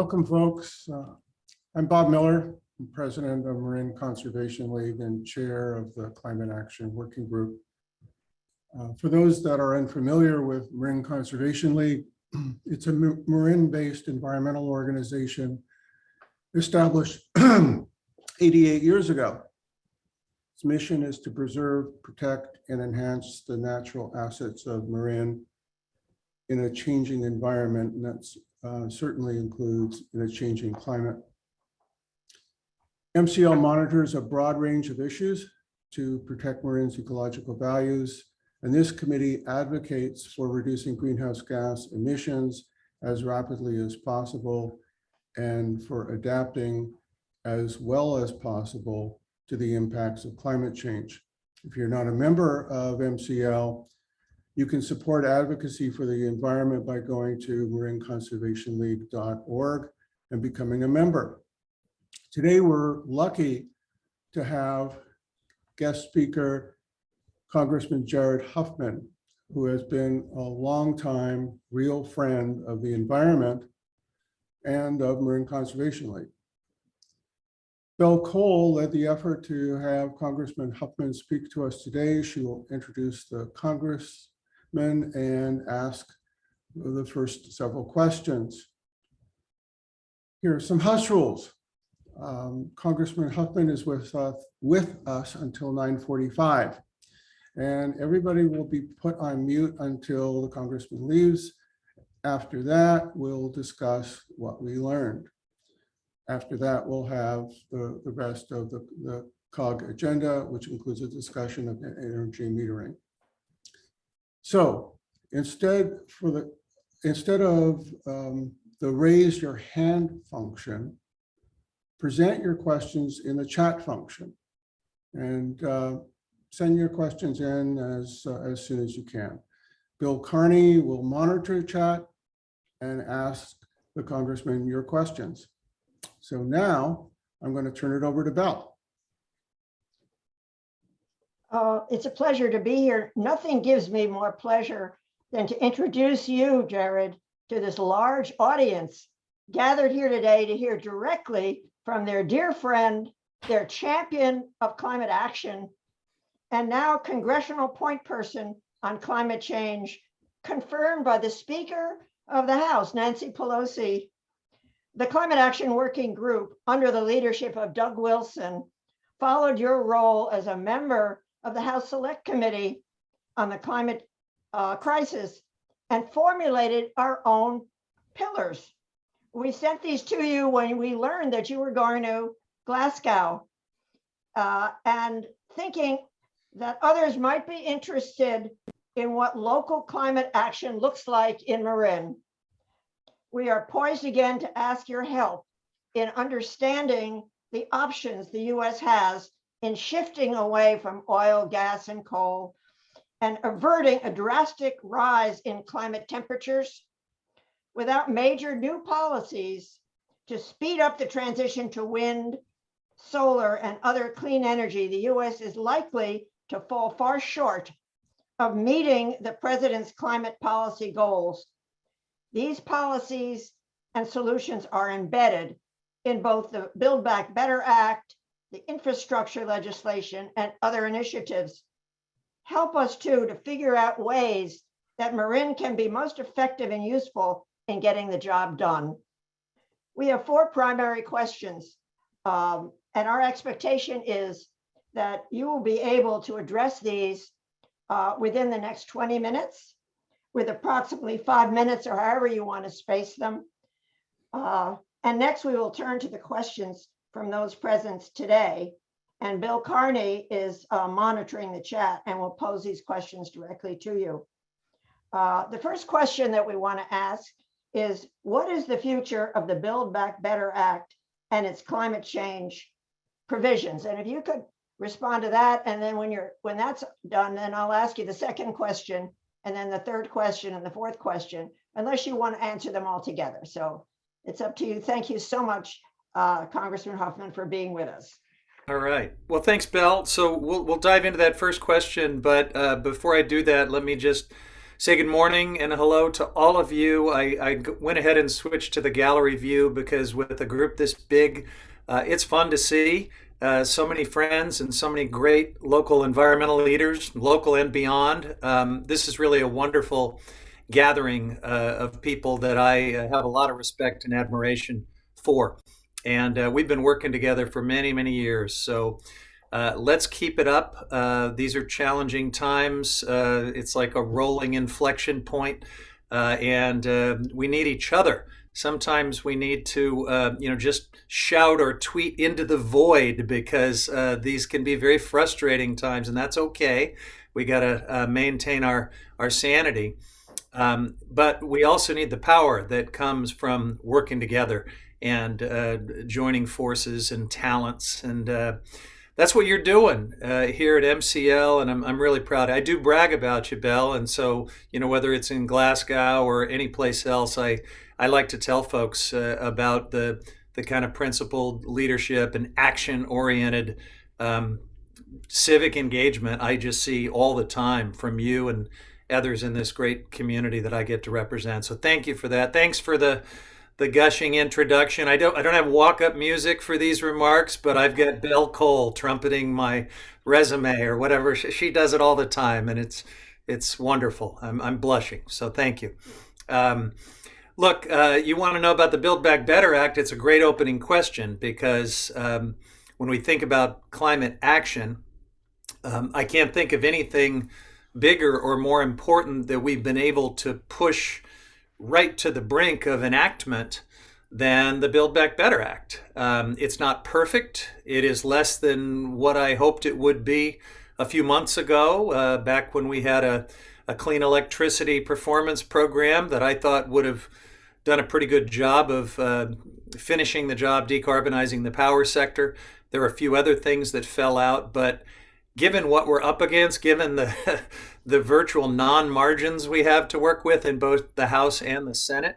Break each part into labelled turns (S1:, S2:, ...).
S1: Welcome, folks. I'm Bob Miller, I'm President of Marine Conservation League and Chair of the Climate Action Working Group. For those that are unfamiliar with Marine Conservation League, it's a marine-based environmental organization established 88 years ago. Its mission is to preserve, protect, and enhance the natural assets of marine in a changing environment, and that's certainly includes in a changing climate. MCL monitors a broad range of issues to protect marine's ecological values, and this committee advocates for reducing greenhouse gas emissions as rapidly as possible and for adapting as well as possible to the impacts of climate change. If you're not a member of MCL, you can support advocacy for the environment by going to marineconservationleague.org and becoming a member. Today, we're lucky to have guest speaker, Congressman Jared Huffman, who has been a longtime real friend of the environment and of Marine Conservation League. Belle Cole led the effort to have Congressman Huffman speak to us today. She will introduce the Congressman and ask the first several questions. Here are some house rules. Congressman Huffman is with us until 9:45, and everybody will be put on mute until the Congressman leaves. After that, we'll discuss what we learned. After that, we'll have the rest of the COG agenda, which includes a discussion of energy metering. So instead of the raise your hand function, present your questions in the chat function and send your questions in as soon as you can. Bill Carney will monitor chat and ask the Congressman your questions. So now I'm going to turn it over to Belle.
S2: It's a pleasure to be here. Nothing gives me more pleasure than to introduce you, Jared, to this large audience gathered here today to hear directly from their dear friend, their champion of climate action, and now congressional point person on climate change, confirmed by the Speaker of the House, Nancy Pelosi. The Climate Action Working Group, under the leadership of Doug Wilson, followed your role as a member of the House Select Committee on the climate crisis and formulated our own pillars. We sent these to you when we learned that you were going to Glasgow, and thinking that others might be interested in what local climate action looks like in Marin. We are poised again to ask your help in understanding the options the US has in shifting away from oil, gas, and coal, and averting a drastic rise in climate temperatures. Without major new policies to speed up the transition to wind, solar, and other clean energy, the US is likely to fall far short of meeting the president's climate policy goals. These policies and solutions are embedded in both the Build Back Better Act, the infrastructure legislation, and other initiatives. Help us too to figure out ways that Marin can be most effective and useful in getting the job done. We have 4 primary questions, and our expectation is that you will be able to address these within the next 20 minutes, with approximately 5 minutes or however you want to space them. And next we will turn to the questions from those present today. And Bill Carney is monitoring the chat and will pose these questions directly to you. The first question that we want to ask is, what is the future of the Build Back Better Act and its climate change provisions? And if you could respond to that, and then when that's done, then I'll ask you the second question, and then the third question and the fourth question, unless you want to answer them all together. So it's up to you. Thank you so much, Congressman Huffman, for being with us.
S3: All right. Well, thanks, Belle. So we'll dive into that first question, but before I do that, let me just say good morning and hello to all of you. I went ahead and switched to the gallery view because with a group this big, it's fun to see so many friends and so many great local environmental leaders, local and beyond. This is really a wonderful gathering of people that I have a lot of respect and admiration for. And we've been working together for many, many years. So let's keep it up. These are challenging times. It's like a rolling inflection point, and we need each other. Sometimes we need to, just shout or tweet into the void because these can be very frustrating times, and that's okay. We got to maintain our sanity. But we also need the power that comes from working together and joining forces and talents. And that's what you're doing here at MCL. And I'm really proud. I do brag about you, Belle. And so, whether it's in Glasgow or any place else, I like to tell folks about the kind of principled leadership and action oriented civic engagement I just see all the time from you and others in this great community that I get to represent. So thank you for that. Thanks for the gushing introduction. I don't have walk-up music for these remarks, but I've got Belle Cole trumpeting my resume or whatever. She does it all the time, and it's wonderful. I'm blushing. So thank you. Look, you want to know about the Build Back Better Act? It's a great opening question because when we think about climate action, I can't think of anything bigger or more important that we've been able to push right to the brink of enactment than the Build Back Better Act. It's not perfect. It is less than what I hoped it would be a few months ago, back when we had a clean electricity performance program that I thought would have done a pretty good job of finishing the job, decarbonizing the power sector. There were a few other things that fell out, but given what we're up against, given the virtual non-margins we have to work with in both the House and the Senate,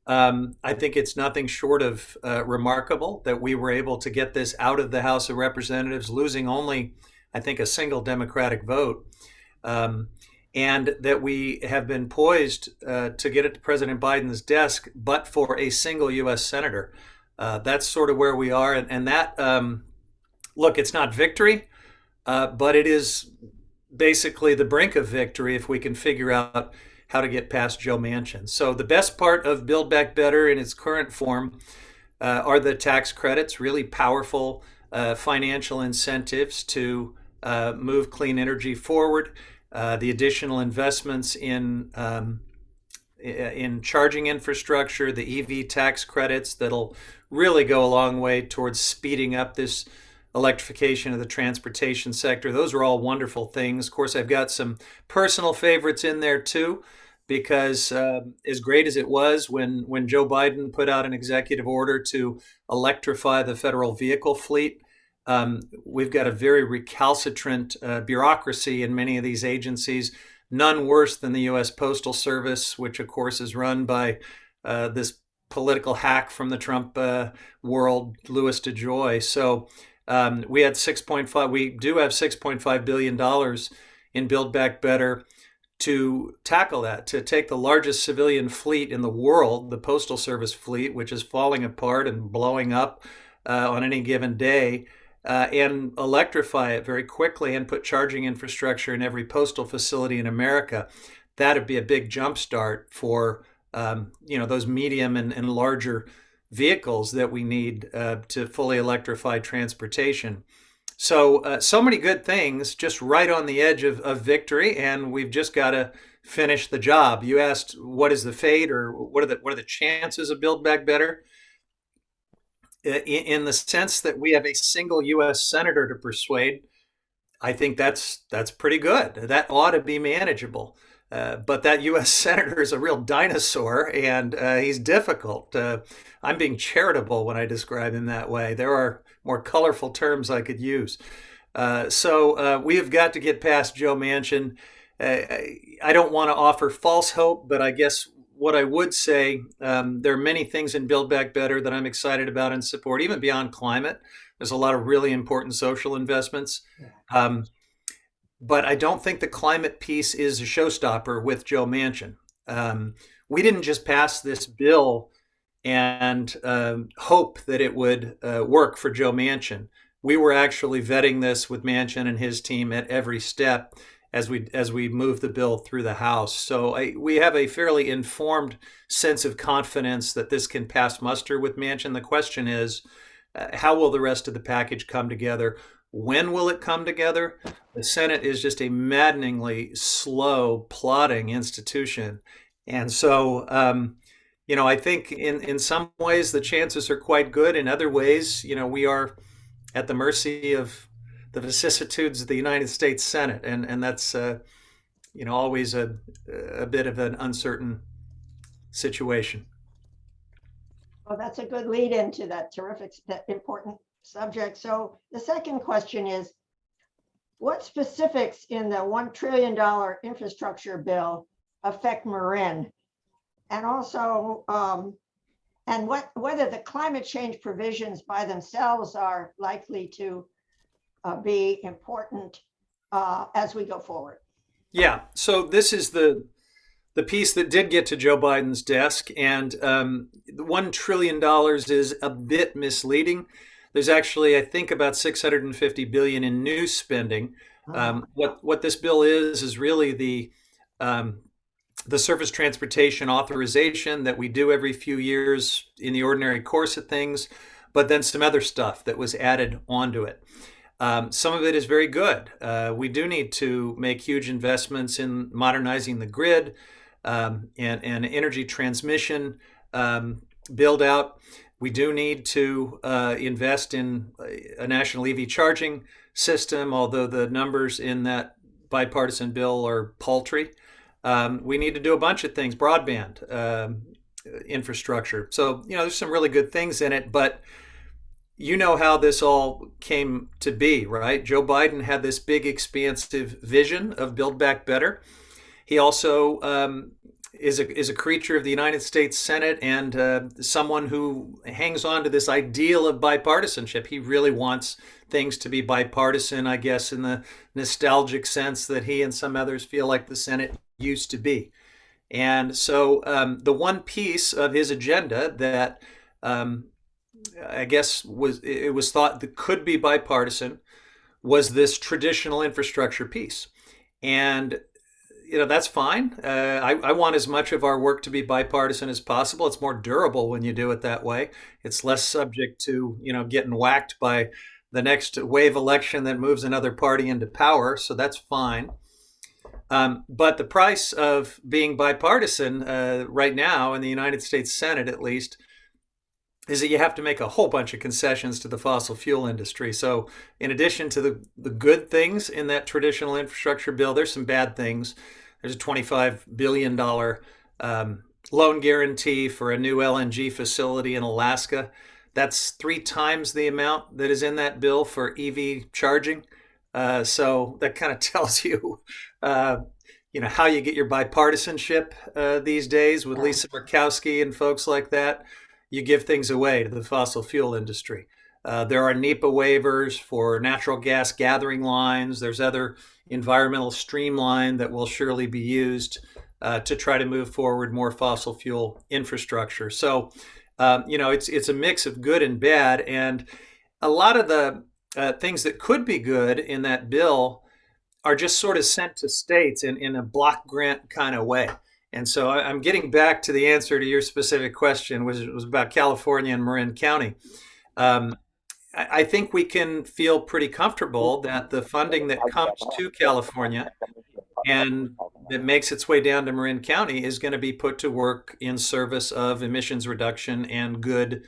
S3: I think it's nothing short of remarkable that we were able to get this out of the House of Representatives, losing only, I think, a single Democratic vote, and that we have been poised to get it to President Biden's desk, but for a single U.S. Senator. That's sort of where we are. And that, look, it's not victory, but it is basically the brink of victory if we can figure out how to get past Joe Manchin. So the best part of Build Back Better in its current form are the tax credits, really powerful financial incentives to move clean energy forward, the additional investments in charging infrastructure, the EV tax credits that'll really go a long way towards speeding up this electrification of the transportation sector. Those are all wonderful things. Of course, I've got some personal favorites in there too, because as great as it was when Joe Biden put out an executive order to electrify the federal vehicle fleet, we've got a very recalcitrant bureaucracy in many of these agencies, none worse than the U.S. Postal Service, which of course is run by this political hack from the Trump world, Louis DeJoy. So we had 6.5. We do have $6.5 billion in Build Back Better to tackle that, to take the largest civilian fleet in the world, the Postal Service fleet, which is falling apart and blowing up on any given day, and electrify it very quickly and put charging infrastructure in every postal facility in America. That'd be a big jumpstart for those medium and larger vehicles that we need to fully electrify transportation. So many good things just right on the edge of victory, and we've just got to finish the job. You asked, what is the fate, or what are the chances of Build Back Better? In the sense that we have a single U.S. senator to persuade, I think that's pretty good. That ought to be manageable. But that U.S. senator is a real dinosaur, and he's difficult. I'm being charitable when I describe him that way. There are more colorful terms I could use. So we have got to get past Joe Manchin. I don't want to offer false hope, but I guess what I would say, there are many things in Build Back Better that I'm excited about and support, even beyond climate. There's a lot of really important social investments. but I don't think the climate piece is a showstopper with Joe Manchin. We didn't just pass this bill and hope that it would work for Joe Manchin. We were actually vetting this with Manchin and his team at every step as we move the bill through the House. So we have a fairly informed sense of confidence that this can pass muster with Manchin. The question is, how will the rest of the package come together? When will it come together? The Senate is just a maddeningly slow, plodding institution. And so, I think in some ways the chances are quite good. In other ways, we are at the mercy of the vicissitudes of the United States Senate. And that's, always a bit of an uncertain situation.
S2: Well, that's a good lead into that terrific, that important subject. So the second question is, what specifics in the $1 trillion infrastructure bill affect Marin? And also, and whether the climate change provisions by themselves are likely to be important as we go forward.
S3: Yeah, so this is the piece that did get to Joe Biden's desk, and the $1 trillion is a bit misleading. There's actually, I think, about 650 billion in new spending. What this bill is really the surface transportation authorization that we do every few years in the ordinary course of things, but then some other stuff that was added onto it. Some of it is very good. We do need to make huge investments in modernizing the grid and energy transmission build out. We do need to invest in a national EV charging system, although the numbers in that bipartisan bill are paltry. We need to do a bunch of things, broadband infrastructure. So, there's some really good things in it, but you know how this all came to be, right? Joe Biden had this big, expansive vision of Build Back Better. He also is a creature of the United States Senate and someone who hangs on to this ideal of bipartisanship. He really wants things to be bipartisan, I guess, in the nostalgic sense that he and some others feel like the Senate used to be. And so the one piece of his agenda that I guess it was thought that could be bipartisan was this traditional infrastructure piece. And that's fine. I want as much of our work to be bipartisan as possible. It's more durable when you do it that way. It's less subject to, getting whacked by the next wave election that moves another party into power. So that's fine. But the price of being bipartisan right now in the United States Senate, at least, is that you have to make a whole bunch of concessions to the fossil fuel industry. So in addition to the good things in that traditional infrastructure bill, there's some bad things. There's a $25 billion loan guarantee for a new LNG facility in Alaska. That's 3 times the amount that is in that bill for EV charging. So that kind of tells you, how you get your bipartisanship these days with Lisa Murkowski and folks like that. You give things away to the fossil fuel industry. There are NEPA waivers for natural gas gathering lines. There's other environmental streamline that will surely be used to try to move forward more fossil fuel infrastructure. So, it's a mix of good and bad. And a lot of the things that could be good in that bill are just sort of sent to states in a block grant kind of way. And so I'm getting back to the answer to your specific question, which was about California and Marin County. I think we can feel pretty comfortable that the funding that comes to California and that makes its way down to Marin County is going to be put to work in service of emissions reduction and good,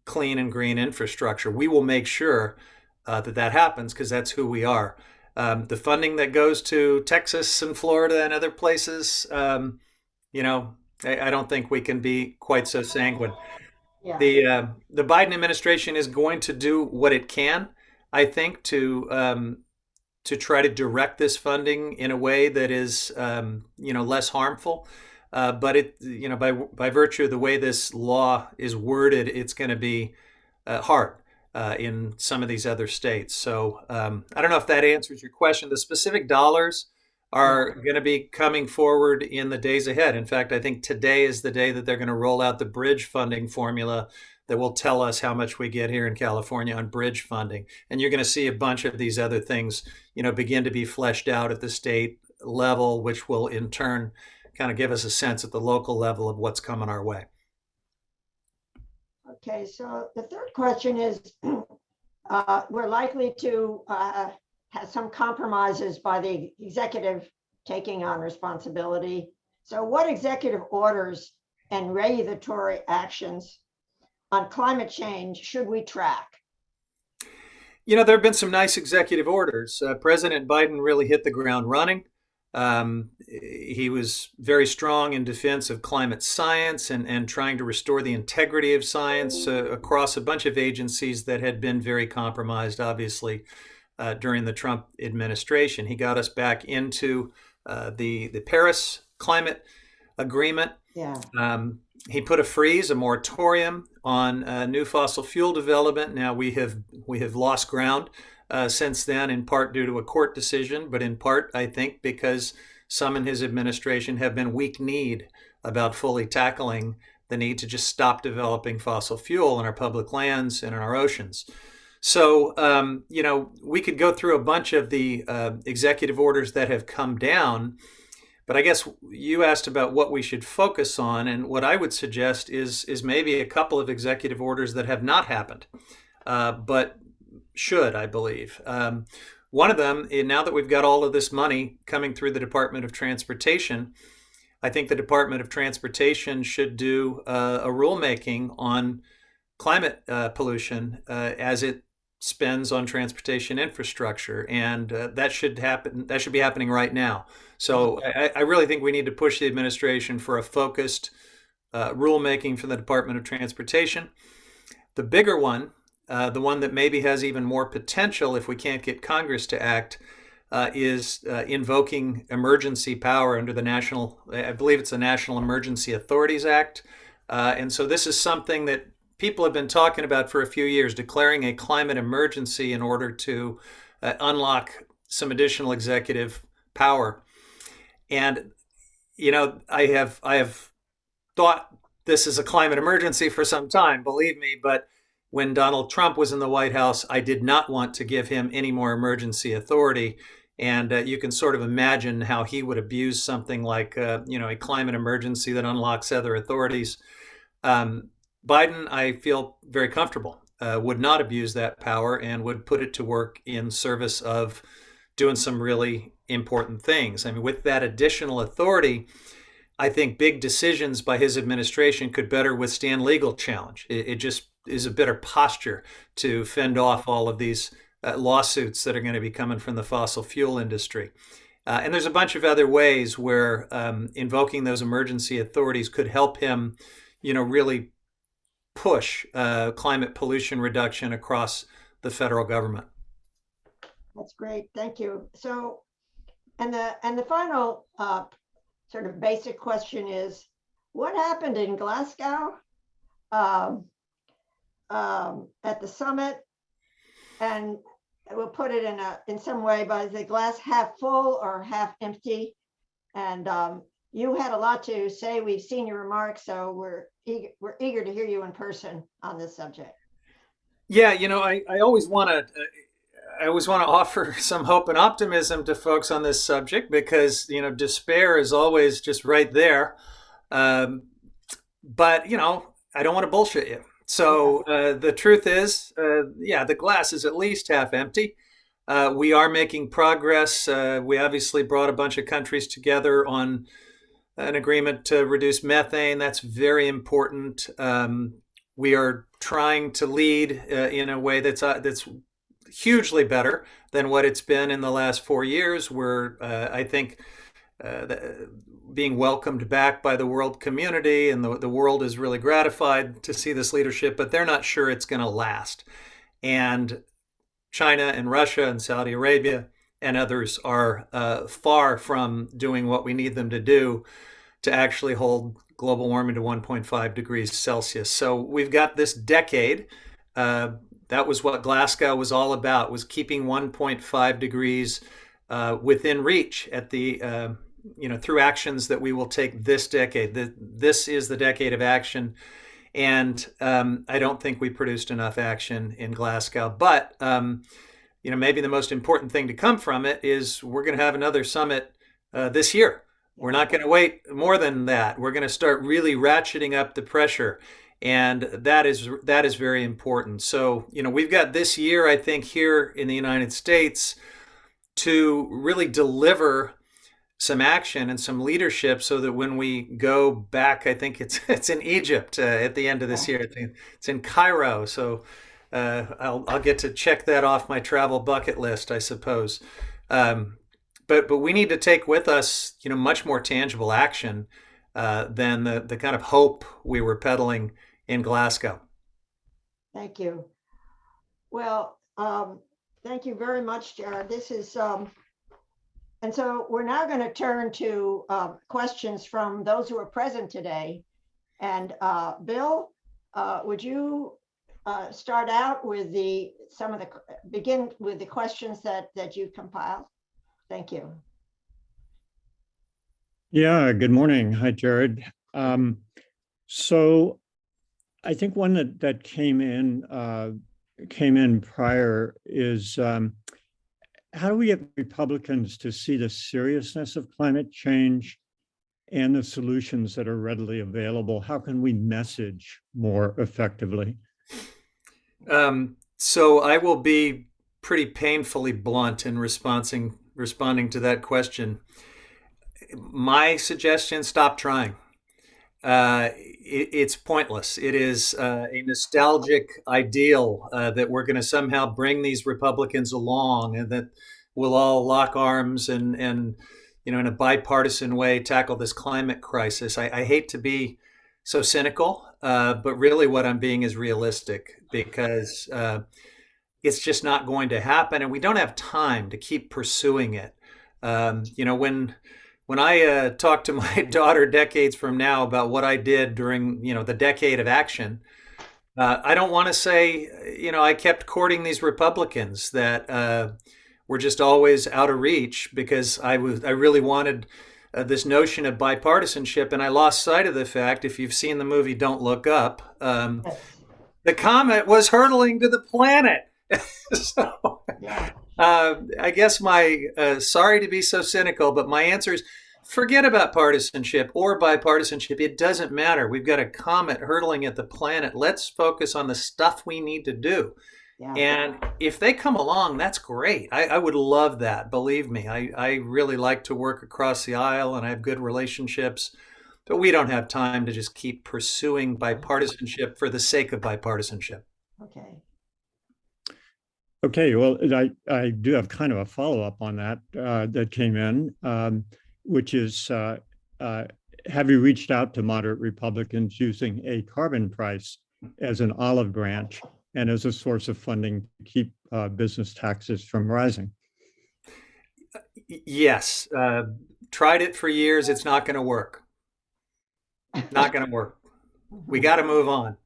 S3: clean and green infrastructure. We will make sure that happens because that's who we are. The funding that goes to Texas and Florida and other places, I don't think we can be quite so sanguine.
S2: Yeah.
S3: The Biden administration is going to do what it can, I think, to try to direct this funding in a way that is, less harmful. But by virtue of the way this law is worded, it's going to be hard. in some of these other states. So I don't know if that answers your question. The specific dollars are going to be coming forward in the days ahead. In fact, I think today is the day that they're going to roll out the bridge funding formula that will tell us how much we get here in California on bridge funding. And you're going to see a bunch of these other things, begin to be fleshed out at the state level, which will in turn kind of give us a sense at the local level of what's coming our way.
S2: Okay, so the third question is, we're likely to have some compromises by the executive taking on responsibility. So what executive orders and regulatory actions on climate change should we track?
S3: There have been some nice executive orders. President Biden really hit the ground running. He was very strong in defense of climate science and trying to restore the integrity of science across a bunch of agencies that had been very compromised, obviously, during the Trump administration. He got us back into the Paris Climate Agreement.
S2: Yeah.
S3: He put a freeze, a moratorium on new fossil fuel development. Now we have lost ground since then, in part due to a court decision, but in part, I think, because some in his administration have been weak-kneed about fully tackling the need to just stop developing fossil fuel in our public lands and in our oceans. So, we could go through a bunch of the executive orders that have come down, but I guess you asked about what we should focus on, and what I would suggest is maybe a couple of executive orders that have not happened, but should, I believe. One of them, now that we've got all of this money coming through the Department of Transportation, I think the Department of Transportation should do a rulemaking on climate pollution as it spends on transportation infrastructure, and that should happen. That should be happening right now. So I really think we need to push the administration for a focused rulemaking from the Department of Transportation. The bigger one, the one that maybe has even more potential if we can't get Congress to act, is invoking emergency power under the I believe it's the National Emergency Authorities Act. And so this is something that people have been talking about for a few years, declaring a climate emergency in order to unlock some additional executive power. And, I have thought this is a climate emergency for some time, believe me, but when Donald Trump was in the White House, I did not want to give him any more emergency authority. And you can sort of imagine how he would abuse something like, a climate emergency that unlocks other authorities. Biden, I feel very comfortable, would not abuse that power and would put it to work in service of doing some really important things. I mean, with that additional authority, I think big decisions by his administration could better withstand legal challenge. It just is a better posture to fend off all of these lawsuits that are going to be coming from the fossil fuel industry. And there's a bunch of other ways where invoking those emergency authorities could help him, really push climate pollution reduction across the federal government.
S2: That's great. Thank you. So, and the final sort of basic question is, what happened in Glasgow at the summit? And we'll put it in some way, but is the glass half full or half empty? And you had a lot to say. We've seen your remarks, so we're eager to hear you in person on this subject.
S3: Yeah, I always want to. I always want to offer some hope and optimism to folks on this subject because, despair is always just right there. But, I don't want to bullshit you. So the truth is, the glass is at least half empty. We are making progress. We obviously brought a bunch of countries together on an agreement to reduce methane. That's very important. We are trying to lead in a way that's hugely better than what it's been in the last 4 years. We're, I think, being welcomed back by the world community, and the world is really gratified to see this leadership, but they're not sure it's going to last. And China and Russia and Saudi Arabia and others are far from doing what we need them to do to actually hold global warming to 1.5 degrees Celsius. So we've got this decade That was what Glasgow was all about, was keeping 1.5 degrees within reach at the through actions that we will take this decade. This is the decade of action, and I don't think we produced enough action in Glasgow. But maybe the most important thing to come from it is we're going to have another summit this year. We're not going to wait more than that. We're going to start really ratcheting up the pressure, and that is very important. So we've got this year, I think, here in the United States to really deliver some action and some leadership, so that when we go back, I think it's in Egypt at the end of this year. It's in Cairo, so I'll get to check that off my travel bucket list, I suppose. But we need to take with us much more tangible action than the kind of hope we were peddling in Glasgow.
S2: Thank you. Well, thank you very much, Jared. This is and so we're now going to turn to questions from those who are present today. And Bill, would you start out with begin with the questions that you compiled? Thank you.
S4: Yeah, good morning. Hi, Jared. So I think one that came in prior is how do we get Republicans to see the seriousness of climate change and the solutions that are readily available? How can we message more effectively?
S3: So I will be pretty painfully blunt in responding to that question. My suggestion: stop trying. It's pointless. It is a nostalgic ideal that we're going to somehow bring these Republicans along, and that we'll all lock arms and in a bipartisan way tackle this climate crisis. I hate to be so cynical, but really what I'm being is realistic, because it's just not going to happen, and we don't have time to keep pursuing it. When I talk to my daughter decades from now about what I did during, the decade of action, I don't want to say, I kept courting these Republicans that were just always out of reach, because I really wanted this notion of bipartisanship, and I lost sight of the fact, if you've seen the movie Don't Look Up, the comet was hurtling to the planet. So,
S2: Yeah.
S3: I guess sorry to be so cynical, but my answer is forget about partisanship or bipartisanship. It doesn't matter. We've got a comet hurtling at the planet. Let's focus on the stuff we need to do.
S2: Yeah.
S3: And if they come along, that's great. I would love that. Believe me, I really like to work across the aisle, and I have good relationships, but we don't have time to just keep pursuing bipartisanship for the sake of bipartisanship.
S2: Okay.
S4: Okay, well, I do have kind of a follow-up on that that came in, which is, have you reached out to moderate Republicans using a carbon price as an olive branch and as a source of funding to keep business taxes from rising?
S3: Yes. Tried it for years. It's not going to work. Not going to work. We got to move on.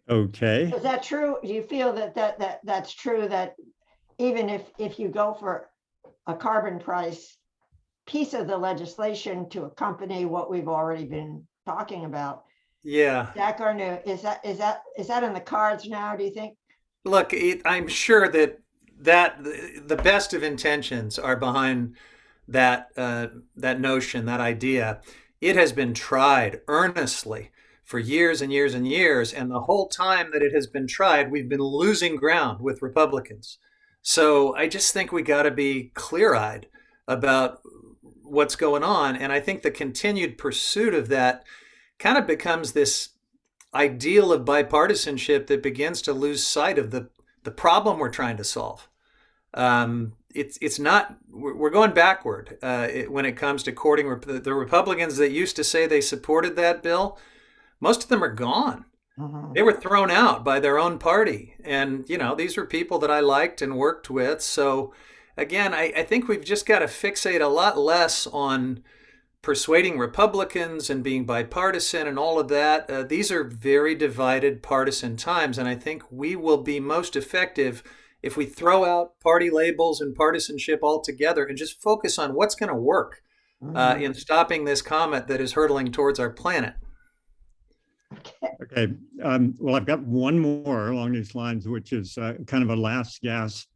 S4: Okay.
S2: Is that true? Do you feel that's true, that even if you go for a carbon price piece of the legislation to accompany what we've already been talking about?
S3: Yeah.
S2: Zach Arnew, is that in the cards now, do you think?
S3: Look, I'm sure that the best of intentions are behind that notion, that idea. It has been tried earnestly for years and years and years, and the whole time that it has been tried, we've been losing ground with Republicans. So I just think we got to be clear-eyed about what's going on, and I think the continued pursuit of that kind of becomes this ideal of bipartisanship that begins to lose sight of the problem we're trying to solve. It's not, we're going backward when it comes to courting the Republicans that used to say they supported that bill. Most of them are gone. They were thrown out by their own party. And, these were people that I liked and worked with. So again, I think we've just got to fixate a lot less on persuading Republicans and being bipartisan and all of that, these are very divided partisan times. And I think we will be most effective if we throw out party labels and partisanship altogether and just focus on what's going to work in stopping this comet that is hurtling towards our planet.
S4: Okay. Well, I've got one more along these lines, which is kind of a last gasp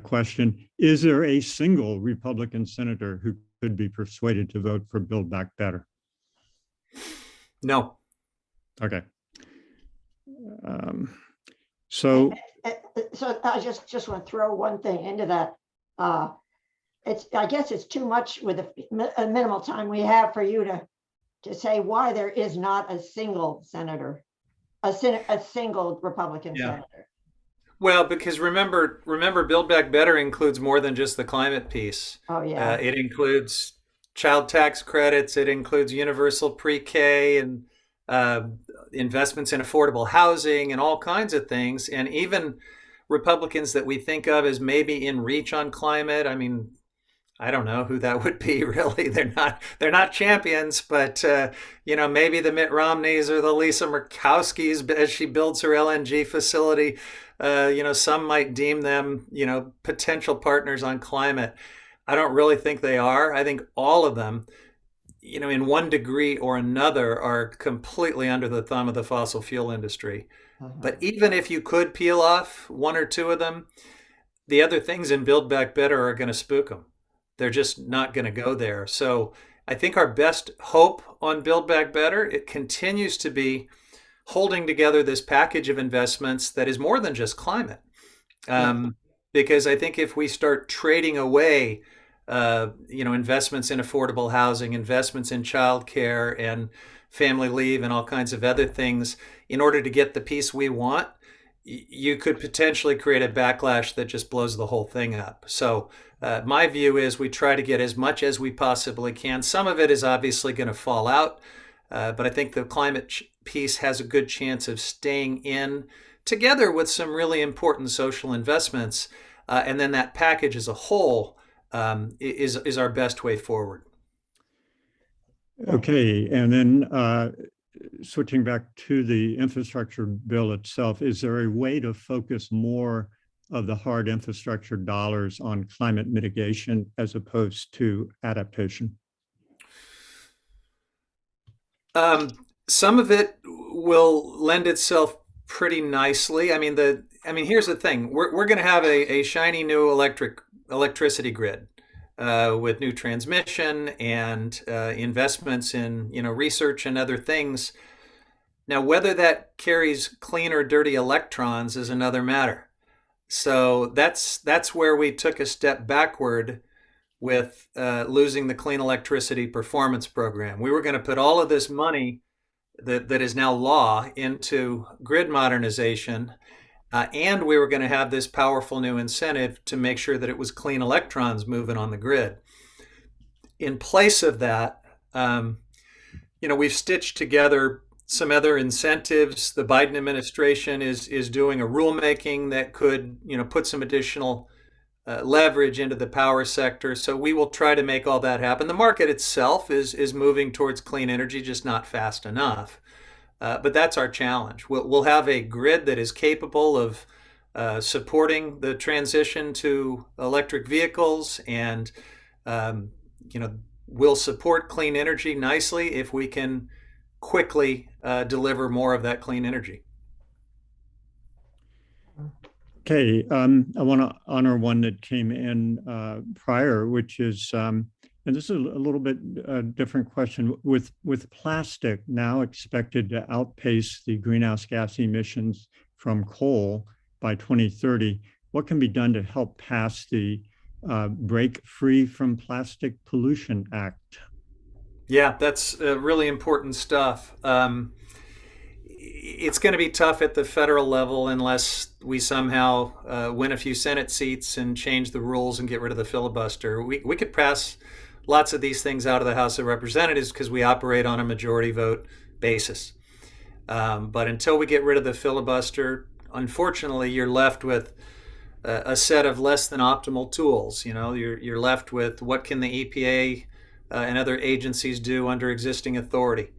S4: question. Is there a single Republican senator who could be persuaded to vote for Build Back Better?
S3: No.
S4: Okay. So
S2: I just want to throw one thing into that. I guess it's too much with the minimal time we have for you to say why there is not a single senator, a single Republican senator.
S3: Well, because remember, Build Back Better includes more than just the climate piece.
S2: Oh, yeah.
S3: It includes child tax credits. It includes universal pre-K and investments in affordable housing and all kinds of things. And even Republicans that we think of as maybe in reach on climate. I mean, I don't know who that would be, really. They're not champions, but maybe the Mitt Romneys or the Lisa Murkowskis as she builds her LNG facility. Some might deem them, potential partners on climate. I don't really think they are. I think all of them, in one degree or another, are completely under the thumb of the fossil fuel industry. But even if you could peel off one or two of them, the other things in Build Back Better are going to spook them. They're just not going to go there. So I think our best hope on Build Back Better, it continues to be holding together this package of investments that is more than just climate. Because I think if we start trading away, investments in affordable housing, investments in childcare and family leave and all kinds of other things in order to get the piece we want, you could potentially create a backlash that just blows the whole thing up. So my view is we try to get as much as we possibly can. Some of it is obviously going to fall out, but I think the climate piece has a good chance of staying in together with some really important social investments. And then that package as a whole is our best way forward.
S4: Okay, and then switching back to the infrastructure bill itself, is there a way to focus more of the hard infrastructure dollars on climate mitigation as opposed to adaptation?
S3: Some of it will lend itself pretty nicely. I mean, here's the thing: we're going to have a shiny new electricity grid with new transmission and investments in research and other things. Now, whether that carries clean or dirty electrons is another matter. So that's where we took a step backward with losing the Clean Electricity Performance Program. We were going to put all of this money that is now law into grid modernization, and we were going to have this powerful new incentive to make sure that it was clean electrons moving on the grid. In place of that, we've stitched together some other incentives. The Biden administration is doing a rulemaking that could, put some additional leverage into the power sector. So we will try to make all that happen. The market itself is moving towards clean energy, just not fast enough. But that's our challenge. We'll have a grid that is capable of supporting the transition to electric vehicles, and we'll support clean energy nicely if we can quickly deliver more of that clean energy.
S4: Okay, I want to honor one that came in prior, which is, and this is a little bit different question, with plastic now expected to outpace the greenhouse gas emissions from coal by 2030, what can be done to help pass the Break Free from Plastic Pollution Act?
S3: Yeah, that's really important stuff. It's going to be tough at the federal level unless we somehow win a few Senate seats and change the rules and get rid of the filibuster. We could pass lots of these things out of the House of Representatives because we operate on a majority vote basis. But until we get rid of the filibuster, unfortunately, you're left with a set of less than optimal tools. You're left with what can the EPA and other agencies do under existing authority.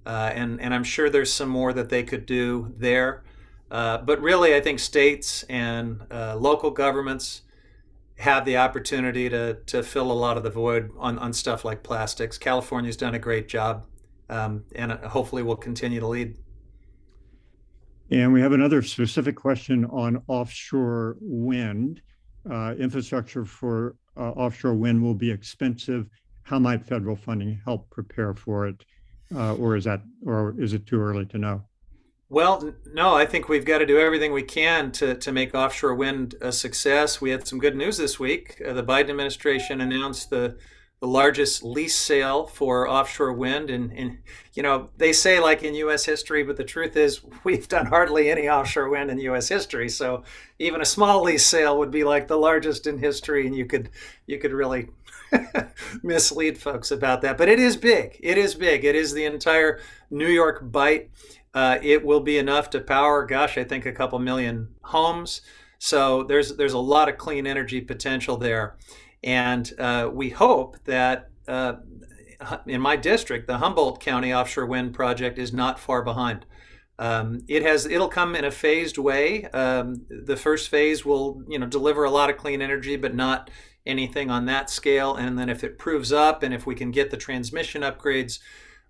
S3: And I'm sure there's some more that they could do there. But really, I think states and local governments have the opportunity to fill a lot of the void on stuff like plastics. California's done a great job, and hopefully will continue to lead.
S4: And we have another specific question on offshore wind. Infrastructure for offshore wind will be expensive. How might federal funding help prepare for it? Or is it too early to know?
S3: Well, no, I think we've got to do everything we can to make offshore wind a success. We had some good news this week. The Biden administration announced the largest lease sale for offshore wind. And, they say like in U.S. history, but the truth is we've done hardly any offshore wind in U.S. history. So even a small lease sale would be like the largest in history. And you could really mislead folks about that. But it is big. It is big. It is the entire New York Bight. It will be enough to power, I think a couple million homes. So there's a lot of clean energy potential there. And we hope that in my district, the Humboldt County offshore wind project is not far behind. It'll come in a phased way. The first phase will, deliver a lot of clean energy, but not anything on that scale. And then if it proves up and if we can get the transmission upgrades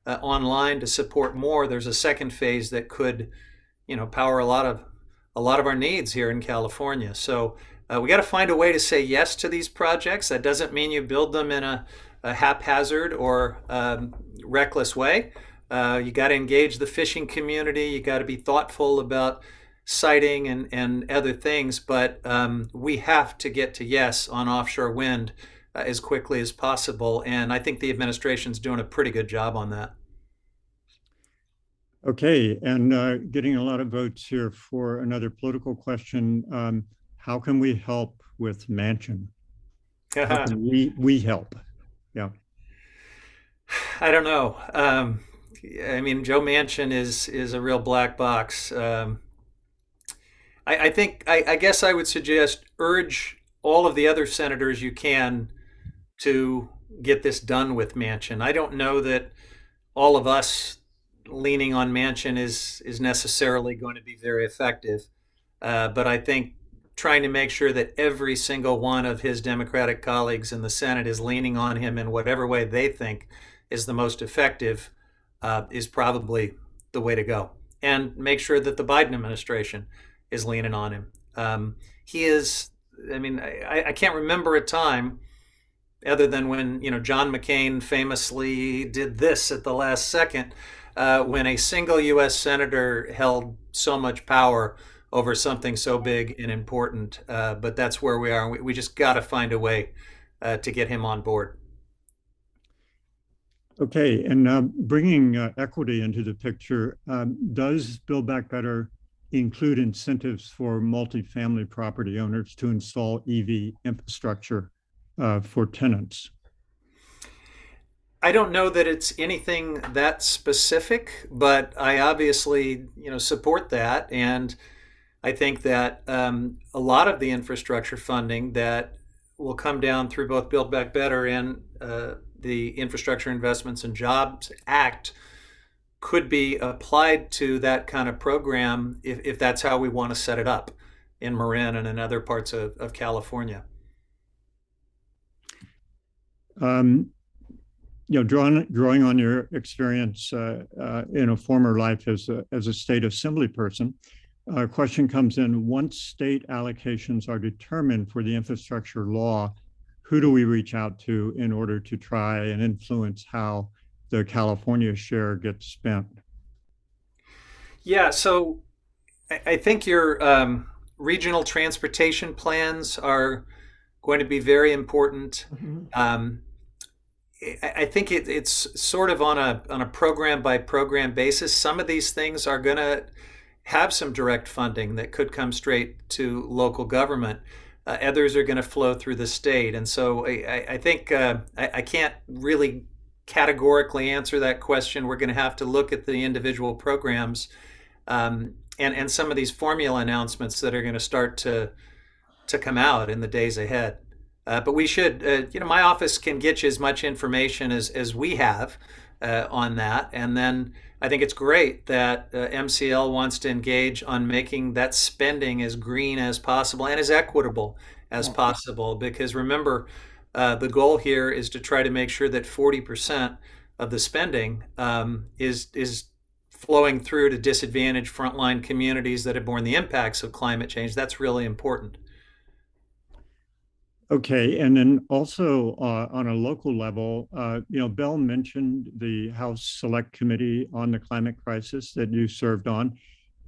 S3: online to support more, there's a second phase that could, power a lot of our needs here in California. So we got to find a way to say yes to these projects. That doesn't mean you build them in a haphazard or reckless way. You got to engage the fishing community. You got to be thoughtful about siting and other things. But we have to get to yes on offshore wind as quickly as possible. And I think the administration's doing a pretty good job on that.
S4: Okay, and getting a lot of votes here for another political question. How can we help with Manchin? How can we help? Yeah.
S3: I don't know. Joe Manchin is a real black box. I guess I would suggest urge all of the other senators you can to get this done with Manchin. I don't know that all of us leaning on Manchin is necessarily going to be very effective. But I think trying to make sure that every single one of his Democratic colleagues in the Senate is leaning on him in whatever way they think is the most effective is probably the way to go. And make sure that the Biden administration is leaning on him. He is, I can't remember a time other than when, John McCain famously did this at the last second, when a single U.S. senator held so much power over something so big and important. But that's where we are. We just got to find a way to get him on board.
S4: Okay, and bringing equity into the picture, does Build Back Better include incentives for multifamily property owners to install EV infrastructure for tenants?
S3: I don't know that it's anything that specific, but I obviously, support that. And I think that a lot of the infrastructure funding that will come down through both Build Back Better and the Infrastructure Investments and Jobs Act could be applied to that kind of program if that's how we want to set it up in Marin and in other parts of California.
S4: Drawing on your experience in a former life as a state assembly person, a question comes in: once state allocations are determined for the infrastructure law, who do we reach out to in order to try and influence how the California share gets spent?
S3: Yeah, so I think your regional transportation plans are going to be very important. Mm-hmm. I think it's sort of on a program by program basis. Some of these things are going to have some direct funding that could come straight to local government. Others are going to flow through the state. And so I think I can't really categorically answer that question. We're going to have to look at the individual programs and some of these formula announcements that are going to start to come out in the days ahead. But we should, my office can get you as much information as we have on that. And then I think it's great that MCL wants to engage on making that spending as green as possible and as equitable as possible. Because remember, the goal here is to try to make sure that 40% of the spending is flowing through to disadvantaged frontline communities that have borne the impacts of climate change. That's really important.
S4: Okay, and then also on a local level, Bill mentioned the House Select Committee on the Climate Crisis that you served on,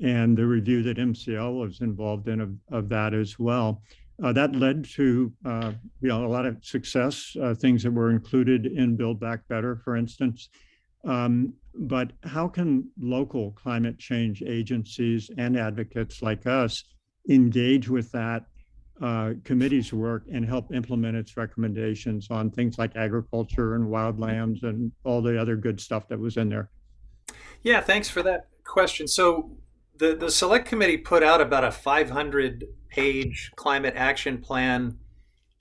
S4: and the review that MCL was involved in of that as well. That led to a lot of success, things that were included in Build Back Better, for instance. But how can local climate change agencies and advocates like us engage with that committee's work and help implement its recommendations on things like agriculture and wildlands and all the other good stuff that was in there?
S3: Yeah, thanks for that question. So the select committee put out about a 500-page climate action plan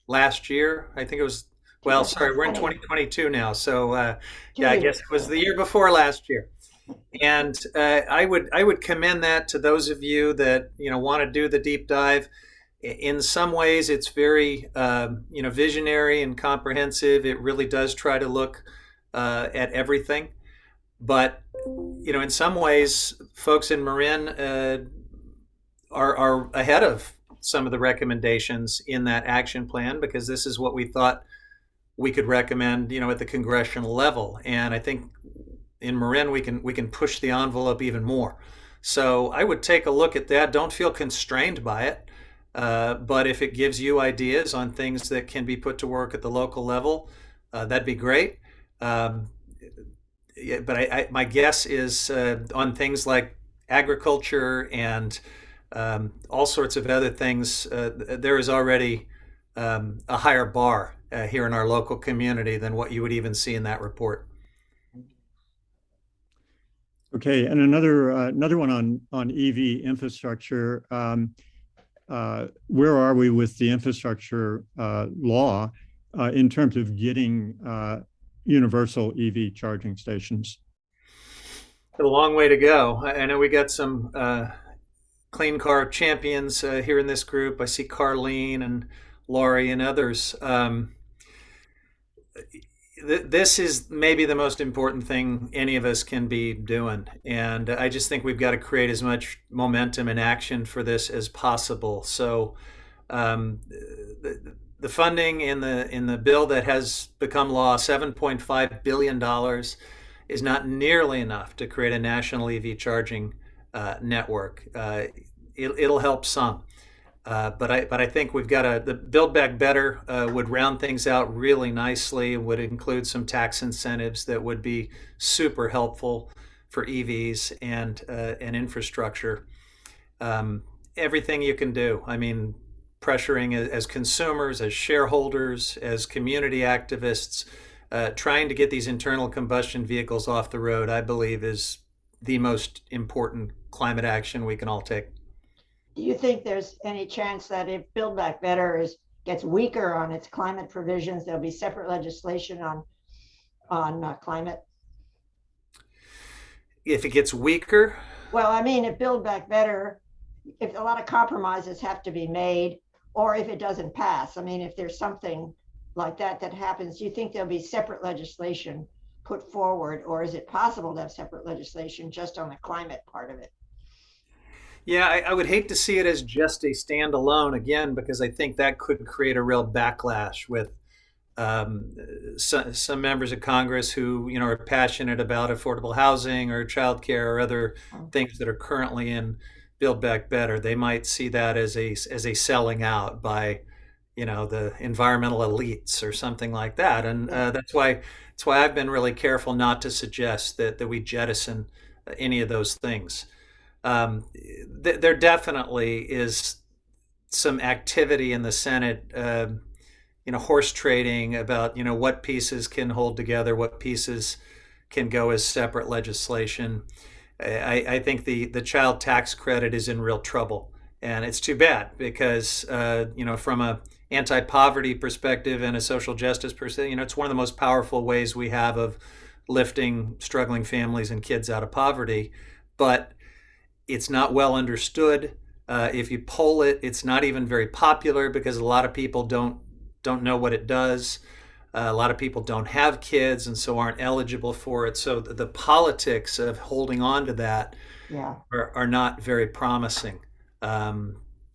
S3: last year. I think it was, well, sorry, we're in 2022 now. So yeah, I guess it was the year before last year. And I would commend that to those of you that want to do the deep dive. In some ways, it's very visionary and comprehensive. It really does try to look at everything. But in some ways, folks in Marin are ahead of some of the recommendations in that action plan, because this is what we thought we could recommend, at the congressional level. And I think in Marin we can push the envelope even more. So I would take a look at that. Don't feel constrained by it, but if it gives you ideas on things that can be put to work at the local level, that'd be great. Yeah, but my guess is on things like agriculture and all sorts of other things, there is already a higher bar here in our local community than what you would even see in that report.
S4: Okay, and another one on EV infrastructure. Where are we with the infrastructure law in terms of getting universal EV charging stations?
S3: A long way to go. I know we got some clean car champions here in this group. I see Carlene and Laurie and others. This is maybe the most important thing any of us can be doing. And I just think we've got to create as much momentum and action for this as possible. So the funding in the bill that has become law, $7.5 billion, is not nearly enough to create a national EV charging network. It'll help some. But I think we've got the Build Back Better would round things out really nicely, would include some tax incentives that would be super helpful for EVs and infrastructure. Everything you can do. I mean, pressuring as consumers, as shareholders, as community activists, trying to get these internal combustion vehicles off the road, I believe, is the most important climate action we can all take.
S2: Do you think there's any chance that if Build Back Better gets weaker on its climate provisions, there'll be separate legislation on climate?
S3: If it gets weaker?
S2: Well, I mean, if Build Back Better, if a lot of compromises have to be made, or if it doesn't pass, I mean, if there's something like that happens, do you think there'll be separate legislation put forward, or is it possible to have separate legislation just on the climate part of it?
S3: Yeah, I would hate to see it as just a standalone again, because I think that could create a real backlash with some members of Congress who are passionate about affordable housing or childcare or other things that are currently in Build Back Better. They might see that as a selling out by the environmental elites or something like that, and that's why I've been really careful not to suggest that we jettison any of those things. There definitely is some activity in the Senate, horse trading about, what pieces can hold together, what pieces can go as separate legislation. I think the child tax credit is in real trouble. And it's too bad because, from a anti-poverty perspective and a social justice perspective, it's one of the most powerful ways we have of lifting struggling families and kids out of poverty. But it's not well understood. If you poll it, it's not even very popular because a lot of people don't know what it does. A lot of people don't have kids and so aren't eligible for it. So the politics of holding on to that
S2: Yeah.
S3: are not very promising.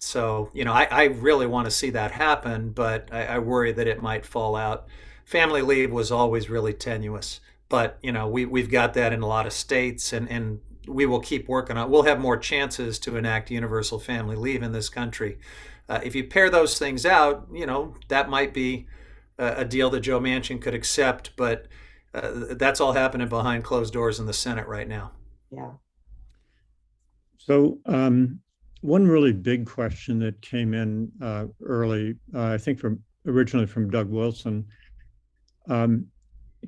S3: So, I really want to see that happen, but I worry that it might fall out. Family leave was always really tenuous, but, we've got that in a lot of states, and we will keep working on it. We'll have more chances to enact universal family leave in this country. If you pair those things out, that might be a deal that Joe Manchin could accept, but that's all happening behind closed doors in the Senate right now.
S2: Yeah.
S4: So one really big question that came in early, I think originally from Doug Wilson, can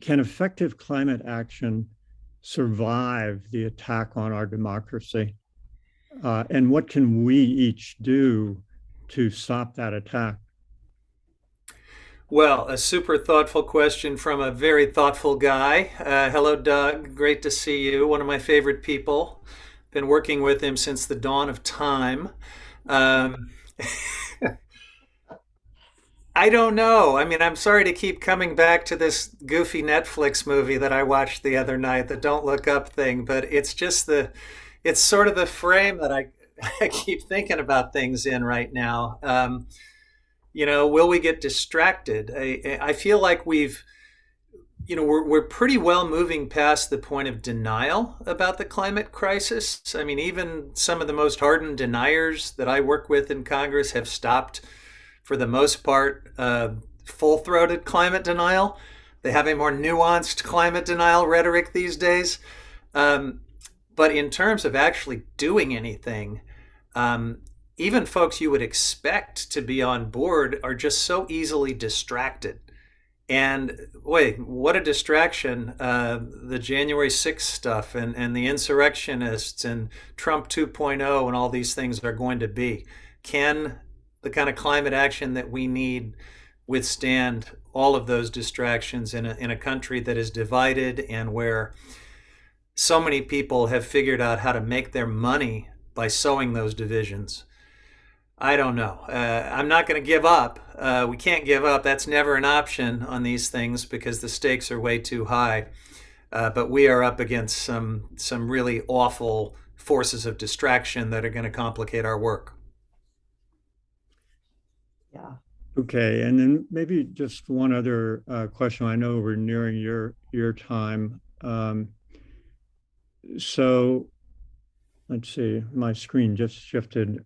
S4: effective climate action survive the attack on our democracy? And what can we each do to stop that attack?
S3: Well, a super thoughtful question from a very thoughtful guy. Hello, Doug. Great to see you. One of my favorite people. Been working with him since the dawn of time. I don't know. I mean, I'm sorry to keep coming back to this goofy Netflix movie that I watched the other night, the Don't Look Up thing, but it's just it's sort of the frame that I keep thinking about things in right now. Will we get distracted? I feel like we're pretty well moving past the point of denial about the climate crisis. I mean, even some of the most hardened deniers that I work with in Congress have stopped, for the most part, full-throated climate denial. They have a more nuanced climate denial rhetoric these days. But in terms of actually doing anything, even folks you would expect to be on board are just so easily distracted. And wait, what a distraction, the January 6th stuff and the insurrectionists and Trump 2.0 and all these things are going to be. Can the kind of climate action that we need withstand all of those distractions in a country that is divided and where so many people have figured out how to make their money by sowing those divisions? I don't know. I'm not going to give up. We can't give up. That's never an option on these things because the stakes are way too high. But we are up against some really awful forces of distraction that are going to complicate our work.
S2: Yeah.
S4: Okay, and then maybe just one other question. I know we're nearing your time. So let's see, my screen just shifted.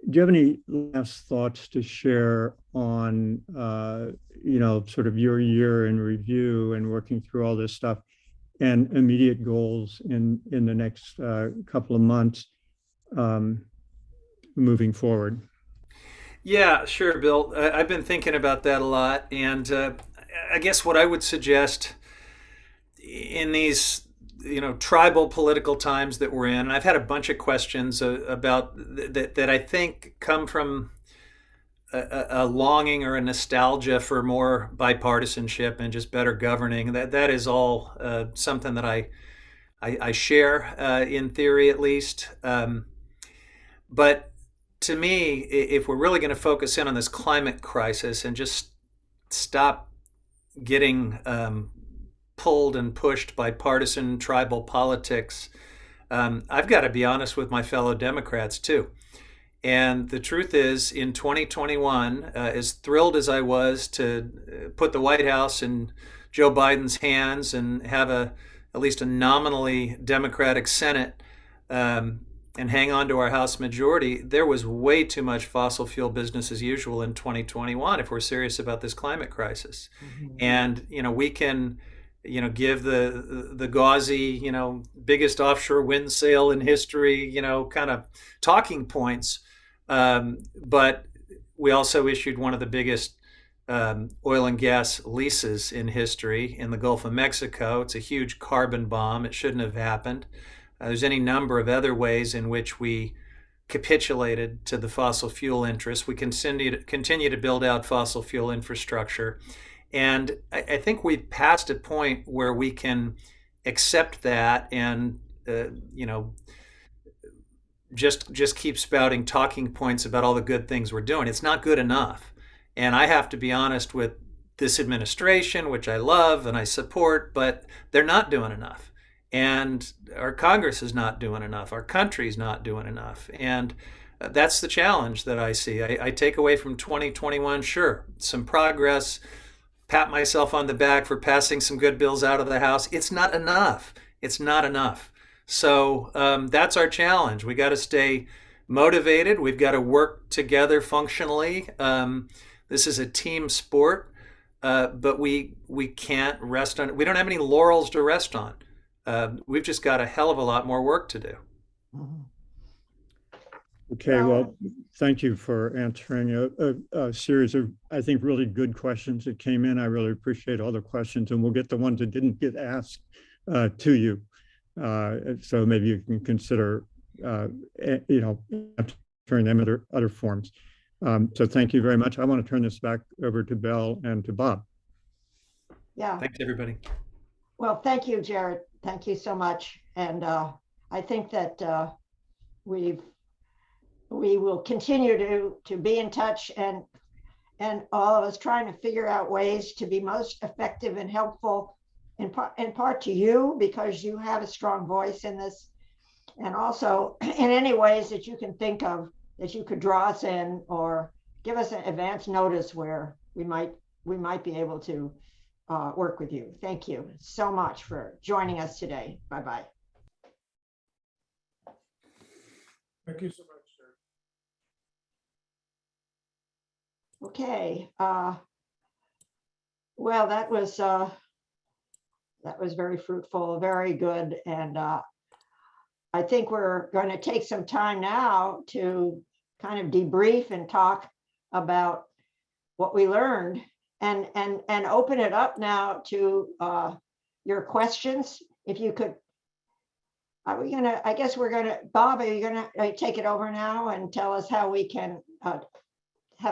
S4: Do you have any last thoughts to share on, sort of your year in review and working through all this stuff and immediate goals in the next couple of months moving forward?
S3: Yeah, sure, Bill. I've been thinking about that a lot. And I guess what I would suggest in these tribal political times that we're in, and I've had a bunch of questions about that I think come from a longing or a nostalgia for more bipartisanship and just better governing. That is all something that I share in theory, at least. But to me, if we're really going to focus in on this climate crisis and just stop getting pulled and pushed by partisan tribal politics, I've got to be honest with my fellow Democrats too. And the truth is, in 2021, as thrilled as I was to put the White House in Joe Biden's hands and have at least a nominally Democratic Senate, and hang on to our House majority, there was way too much fossil fuel business as usual in 2021 if we're serious about this climate crisis. Mm-hmm. And we can give the gauzy, biggest offshore wind sale in history, kind of talking points. But we also issued one of the biggest oil and gas leases in history in the Gulf of Mexico. It's a huge carbon bomb. It shouldn't have happened. There's any number of other ways in which we capitulated to the fossil fuel interests. We continue to build out fossil fuel infrastructure. And I think we've passed a point where we can accept that and, just keep spouting talking points about all the good things we're doing. It's not good enough. And I have to be honest with this administration, which I love and I support, but they're not doing enough. And our Congress is not doing enough. Our country's not doing enough. And that's the challenge that I see. I take away from 2021, sure, some progress, pat myself on the back for passing some good bills out of the House. It's not enough. It's not enough. So that's our challenge. We got to stay motivated. We've got to work together functionally. This is a team sport, but we can't rest on. We don't have any laurels to rest on. We've just got a hell of a lot more work to do.
S4: Okay, well, thank you for answering a series of, I think, really good questions that came in. I really appreciate all the questions, and we'll get the ones that didn't get asked to you. So maybe you can consider, answering them in other forms. So thank you very much. I want to turn this back over to Belle and to Bob.
S2: Yeah.
S3: Thanks, everybody.
S2: Well, thank you, Jared. Thank you so much. And I think that we will continue to be in touch, and all of us trying to figure out ways to be most effective and helpful in part to you, because you have a strong voice in this, and also in any ways that you can think of that you could draw us in or give us an advance notice where we might be able to work with you. Thank you so much for joining us today. Bye-bye.
S1: Thank you so much, sir.
S2: Okay. Well, that was very fruitful, very good. And I think we're going to take some time now to kind of debrief and talk about what we learned, and open it up now to your questions. If you could, I guess we're gonna, Bob, are you gonna take it over now and tell us how we can have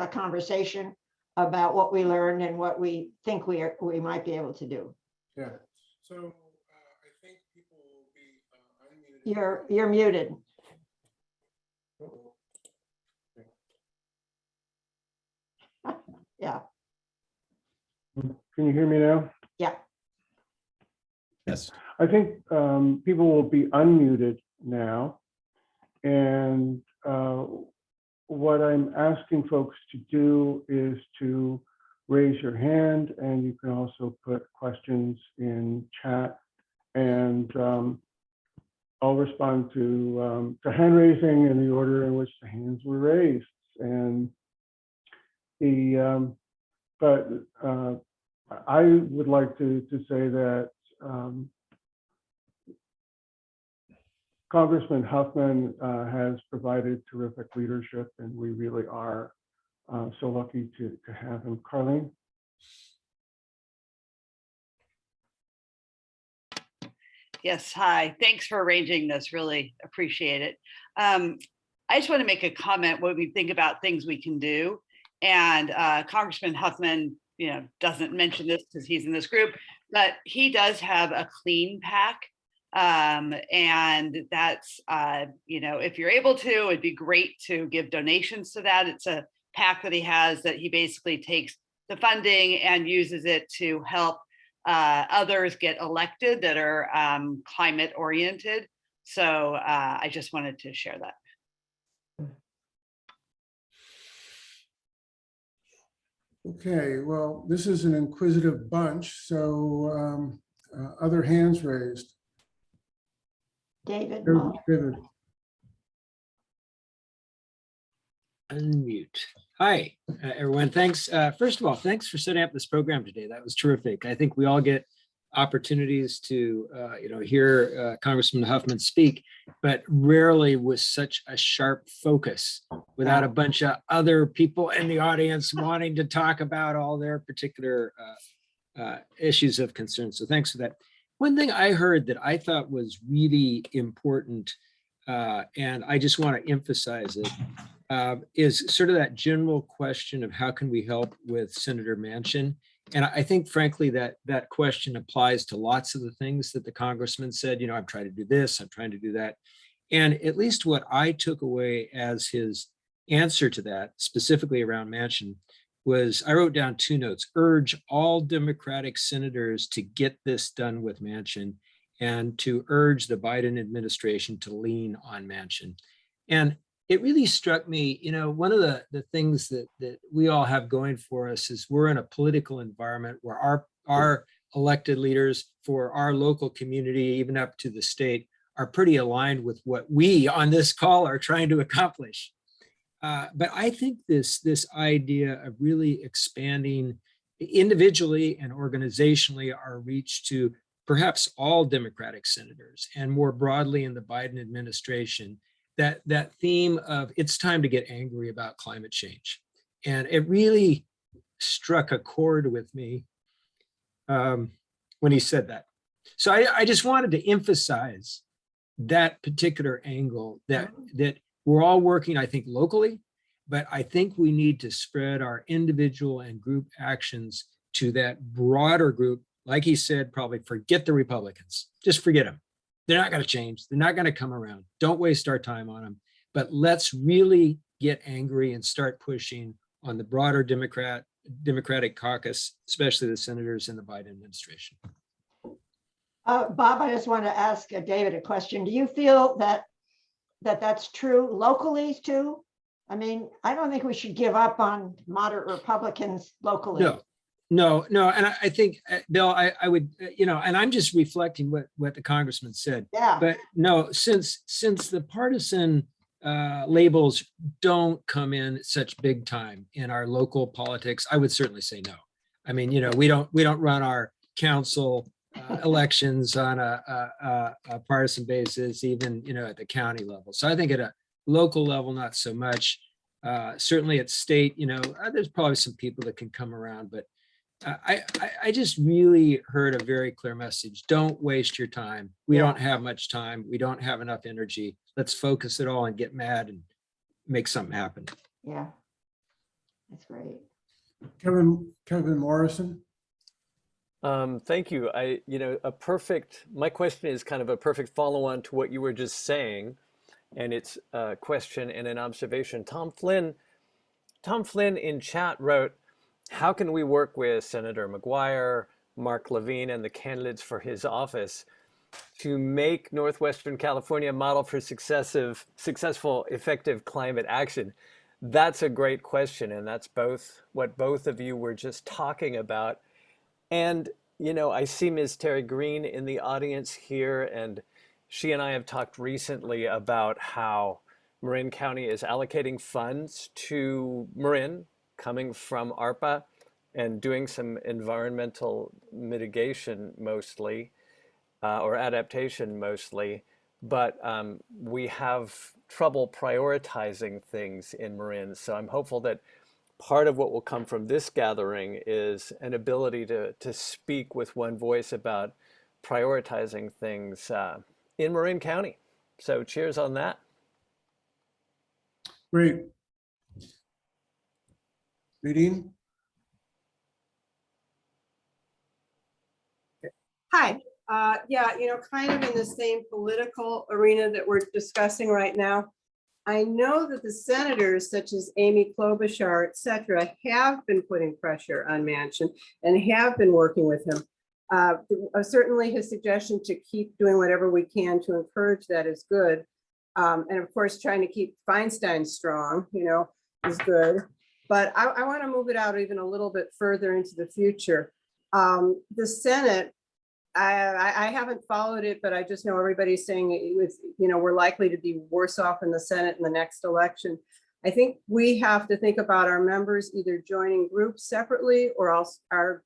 S2: a conversation about what we learned and what we think we might be able to do?
S1: Yeah. So I think people will be unmuted.
S2: You're muted.
S1: Uh-oh.
S2: Yeah.
S1: Can you hear me now?
S2: Yeah.
S5: Yes.
S1: I think people will be unmuted now. And what I'm asking folks to do is to raise your hand, and you can also put questions in chat. And I'll respond to hand raising in the order in which the hands were raised. And but I would like to say that Congressman Huffman has provided terrific leadership, and we really are so lucky to have him. Carlene?
S6: Yes, hi. Thanks for arranging this. Really appreciate it. I just want to make a comment when we think about things we can do. And Congressman Huffman, doesn't mention this because he's in this group, but he does have a clean pack. And that's, if you're able to, it'd be great to give donations to that. It's a pack that he has that he basically takes the funding and uses it to help others get elected that are climate oriented. So I just wanted to share that.
S1: Okay, well, this is an inquisitive bunch, so other hands raised.
S2: David.
S1: David.
S5: Unmute. Hi, everyone. Thanks. First of all, thanks for setting up this program today. That was terrific. I think we all get opportunities to, hear Congressman Huffman speak, but rarely with such a sharp focus, without a bunch of other people in the audience wanting to talk about all their particular issues of concern. So thanks for that. One thing I heard that I thought was really important and I just want to emphasize it, is sort of that general question of how can we help with Senator Manchin? And I think, frankly, that that question applies to lots of the things that the congressman said. You know, I'm trying to do this, I'm trying to do that. And at least what I took away as his answer to that, specifically around Manchin, was I wrote down 2 notes: urge all Democratic senators to get this done with Manchin, and to urge the Biden administration to lean on Manchin. And it really struck me, you know, one of the things that we all have going for us is we're in a political environment where our elected leaders for our local community, even up to the state, are pretty aligned with what we on this call are trying to accomplish. But I think this idea of really expanding individually and organizationally our reach to perhaps all Democratic senators, and more broadly in the Biden administration, that theme of it's time to get angry about climate change. And it really struck a chord with me when he said that. So I just wanted to emphasize that particular angle, that we're all working, I think, locally, but I think we need to spread our individual and group actions to that broader group. Like he said, probably forget the Republicans, just forget them. They're not going to change. They're not going to come around. Don't waste our time on them. But let's really get angry and start pushing on the broader Democratic caucus, especially the senators in the Biden administration.
S2: Bob, I just want to ask David a question. Do you feel that that's true locally too? I mean, I don't think we should give up on moderate Republicans locally.
S5: No. And I think, Bill, I would, you know, and I'm just reflecting what the congressman said.
S2: Yeah.
S5: But no, since the partisan labels don't come in such big time in our local politics, I would certainly say no. I mean, you know, we don't run our council elections on a partisan basis, even, you know, at the county level. So I think at a local level, not so much. Certainly at state, you know, there's probably some people that can come around, but I just really heard a very clear message. Don't waste your time. We don't have much time. We don't have enough energy. Let's focus it all and get mad and make something happen.
S2: Yeah, that's great.
S1: Kevin Morrison.
S7: Thank you. My question is kind of a perfect follow-on to what you were just saying, and it's a question and an observation. Tom Flynn in chat wrote, how can we work with Senator McGuire, Mark Levine, and the candidates for his office to make Northwestern California a model for successful, effective climate action? That's a great question, and that's what both of you were just talking about. And, you know, I see Ms. Terry Green in the audience here, and she and I have talked recently about how Marin County is allocating funds to Marin coming from ARPA and doing some environmental mitigation mostly, or adaptation mostly. But we have trouble prioritizing things in Marin. So I'm hopeful that part of what will come from this gathering is an ability to speak with one voice about prioritizing things in Marin County. So cheers on that.
S1: Great. Nadine?
S8: Hi. Yeah, you know, kind of in the same political arena that we're discussing right now. I know that the senators such as Amy Klobuchar, et cetera, have been putting pressure on Manchin and have been working with him. Certainly his suggestion to keep doing whatever we can to encourage that is good. And of course, trying to keep Feinstein strong, you know, is good. But I want to move it out even a little bit further into the future. The Senate, I haven't followed it, but I just know everybody's saying it was, you know, we're likely to be worse off in the Senate in the next election. I think we have to think about our members either joining groups separately or else our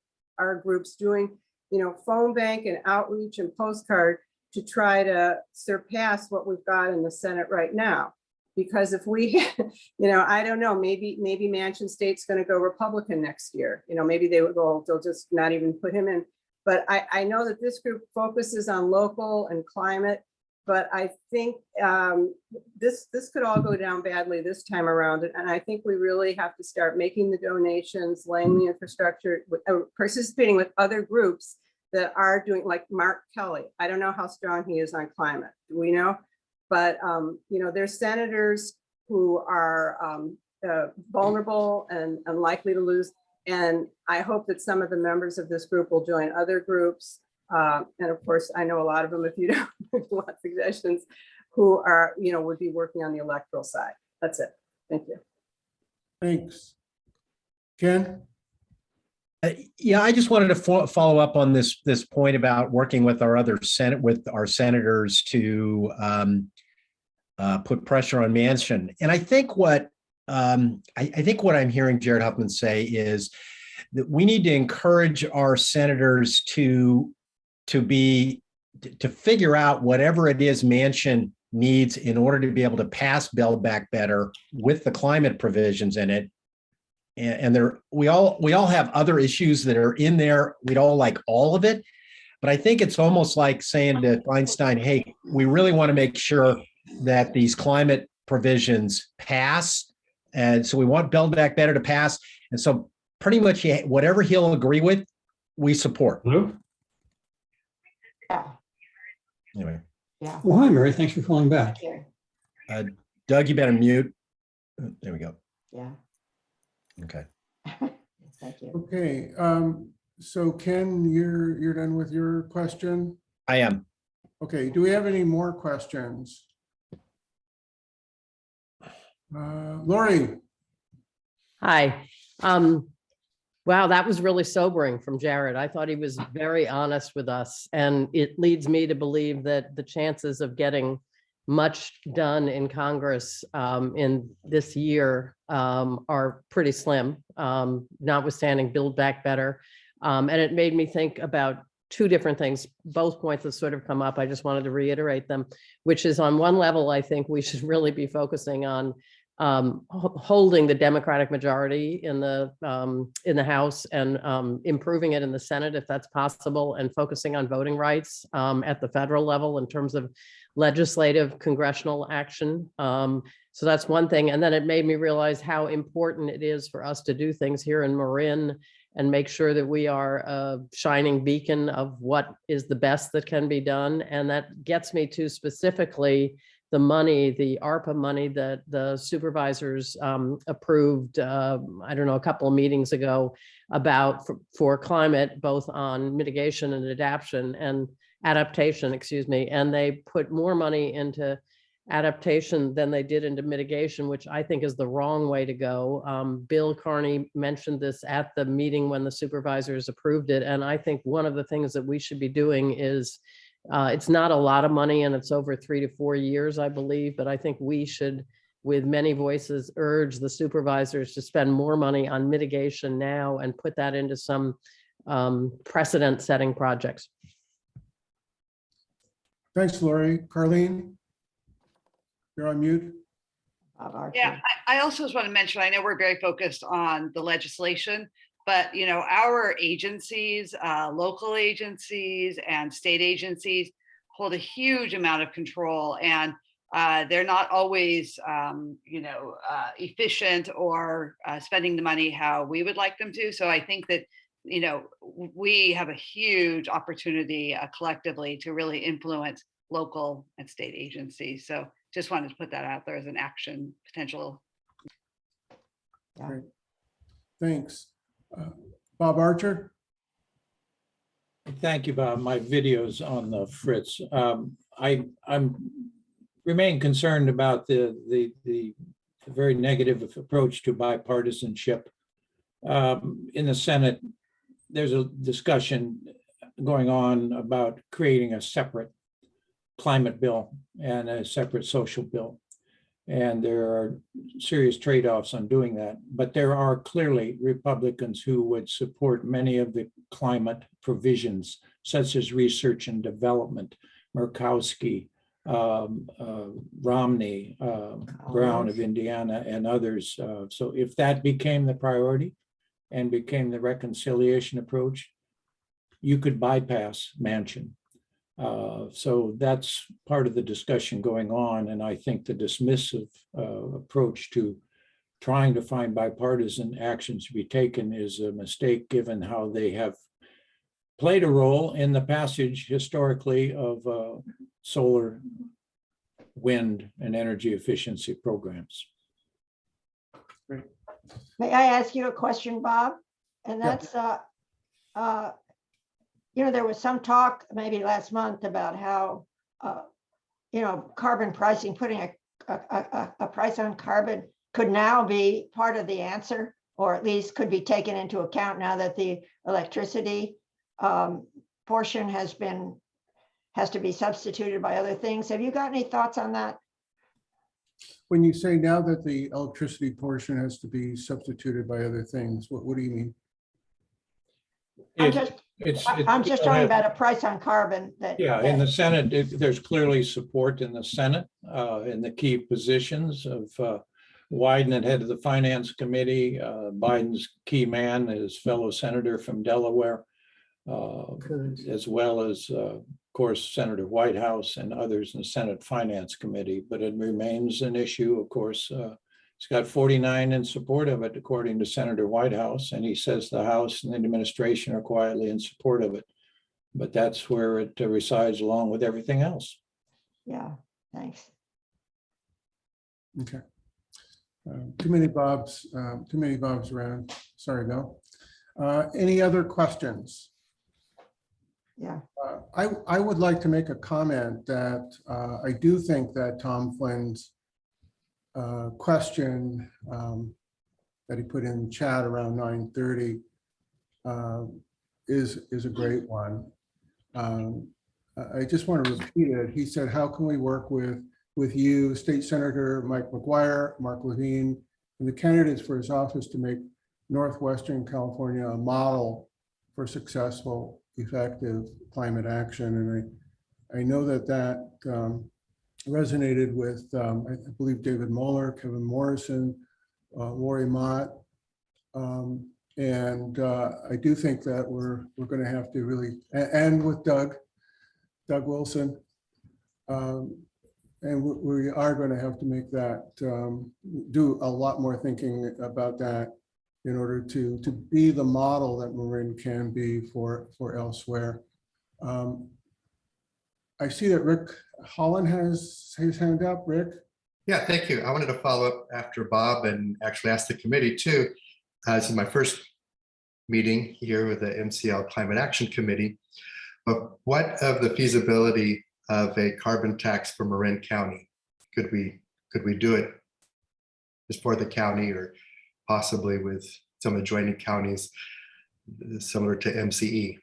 S8: groups doing, you know, phone bank and outreach and postcard to try to surpass what we've got in the Senate right now. Because if we, you know, I don't know, maybe Manchin State's going to go Republican next year. You know, maybe they'll just not even put him in. But I know that this group focuses on local and climate, But I think this could all go down badly this time around. And I think we really have to start making the donations, laying the infrastructure, participating with other groups that are doing, like Mark Kelly. I don't know how strong he is on climate. Do we know? But there's senators who are vulnerable and unlikely to lose. And I hope that some of the members of this group will join other groups. And of course, I know a lot of them, if you don't want suggestions, who are, would be working on the electoral side. That's it. Thank you.
S1: Thanks. Ken?
S9: Yeah, I just wanted to follow up on this point about working with our senators to put pressure on Manchin. And I think what I'm hearing Jared Huffman say is that we need to encourage our senators to figure out whatever it is Manchin needs in order to be able to pass Build Back Better with the climate provisions in it. And we all have other issues that are in there. We'd all like all of it, but I think it's almost like saying to Feinstein, hey, we really want to make sure that these climate provisions pass. And so we want Build Back Better to pass. And so pretty much whatever he'll agree with, we support.
S10: Hello?
S2: Yeah,
S9: Anyway,
S2: yeah.
S10: Well, hi, Mary. Thanks for calling back.
S9: Doug, you better mute. There we go.
S2: Yeah.
S9: Okay.
S2: Thank you.
S1: Okay, so Ken, you're done with your question?
S9: I am.
S1: Okay, do we have any more questions? Lori?
S11: Hi. Wow, that was really sobering from Jared. I thought he was very honest with us, and it leads me to believe that the chances of getting much done in Congress in this year are pretty slim, notwithstanding Build Back Better. And it made me think about two different things, both points that sort of come up. I just wanted to reiterate them, which is on one level, I think we should really be focusing on holding the Democratic majority in the House and improving it in the Senate, if that's possible, and focusing on voting rights at the federal level in terms of legislative congressional action. So that's one thing. And then it made me realize how important it is for us to do things here in Marin and make sure that we are a shining beacon of what is the best that can be done. And that gets me to specifically the money, the ARPA money that the supervisors approved, I don't know, a couple of meetings ago about for climate, both on mitigation and adaptation, excuse me. And they put more money into adaptation than they did into mitigation, which I think is the wrong way to go. Bill Carney mentioned this at the meeting when the supervisors approved it. And I think one of the things that we should be doing is, it's not a lot of money and it's over 3 to 4 years, I believe, but I think we should, with many voices, urge the supervisors to spend more money on mitigation now and put that into some precedent-setting projects.
S1: Thanks, Lori. Carlene? You're on mute.
S6: Yeah, I also just want to mention, I know we're very focused on the legislation, but our agencies, local agencies and state agencies hold a huge amount of control, and they're not always efficient or spending the money how we would like them to. So I think that we have a huge opportunity collectively to really influence local and state agencies. So just wanted to put that out there as an action potential.
S2: Yeah.
S1: Great. Thanks. Bob Archer?
S10: Thank you, Bob. My video's on the fritz. I'm remain concerned about the very negative approach to bipartisanship. In the Senate, there's a discussion going on about creating a separate climate bill and a separate social bill. And there are serious trade-offs on doing that. But there are clearly Republicans who would support many of the climate provisions, such as research and development, Murkowski, Romney, Brown of Indiana, and others. So if that became the priority and became the reconciliation approach, you could bypass Manchin. So that's part of the discussion going on. And I think the dismissive approach to trying to find bipartisan actions to be taken is a mistake, given how they have played a role in the passage historically of solar, wind, and energy efficiency programs.
S2: May I ask you a question, Bob? And
S1: Yeah.
S2: that's, there was some talk maybe last month about how, carbon pricing, putting a price on carbon could now be part of the answer, or at least could be taken into account now that the electricity portion has to be substituted by other things. Have you got any thoughts on that?
S1: When you say now that the electricity portion has to be substituted by other things, what do you mean?
S2: I'm just talking about a price on carbon that.
S10: Yeah, in the Senate, there's clearly support in the Senate in the key positions of Wyden at head of the Finance Committee, Biden's key man, his fellow senator from Delaware, as well as, of course, Senator Whitehouse and others in the Senate Finance Committee. But it remains an issue, of course. He's got 49 in support of it, according to Senator Whitehouse, and he says the House and the administration are quietly in support of it. But that's where it resides, along with everything else.
S2: Yeah, thanks.
S1: Okay. Too many Bobs around. Sorry, Bill. Any other questions?
S2: Yeah.
S1: I would like to make a comment that I do think that Tom Flynn's question that he put in chat around 9:30 is a great one. I just want to repeat it. He said, how can we work with you, State Senator Mike McGuire, Mark Levine, and the candidates for his office to make Northwestern California a model for successful, effective climate action? And I know that resonated with, I believe, David Mueller, Kevin Morrison, Lori Mott. And I do think that we're going to have to really, and with Doug Wilson, and we are going to have to make that, do a lot more thinking about that in order to be the model that Marin can be for elsewhere. I see that Rick Holland has his hand up. Rick?
S12: Yeah, thank you. I wanted to follow up after Bob and actually ask the committee too. This is my first meeting here with the MCL Climate Action Committee. But what of the feasibility of a carbon tax for Marin County? Could we do it just for the county, or possibly with some adjoining counties similar to MCE?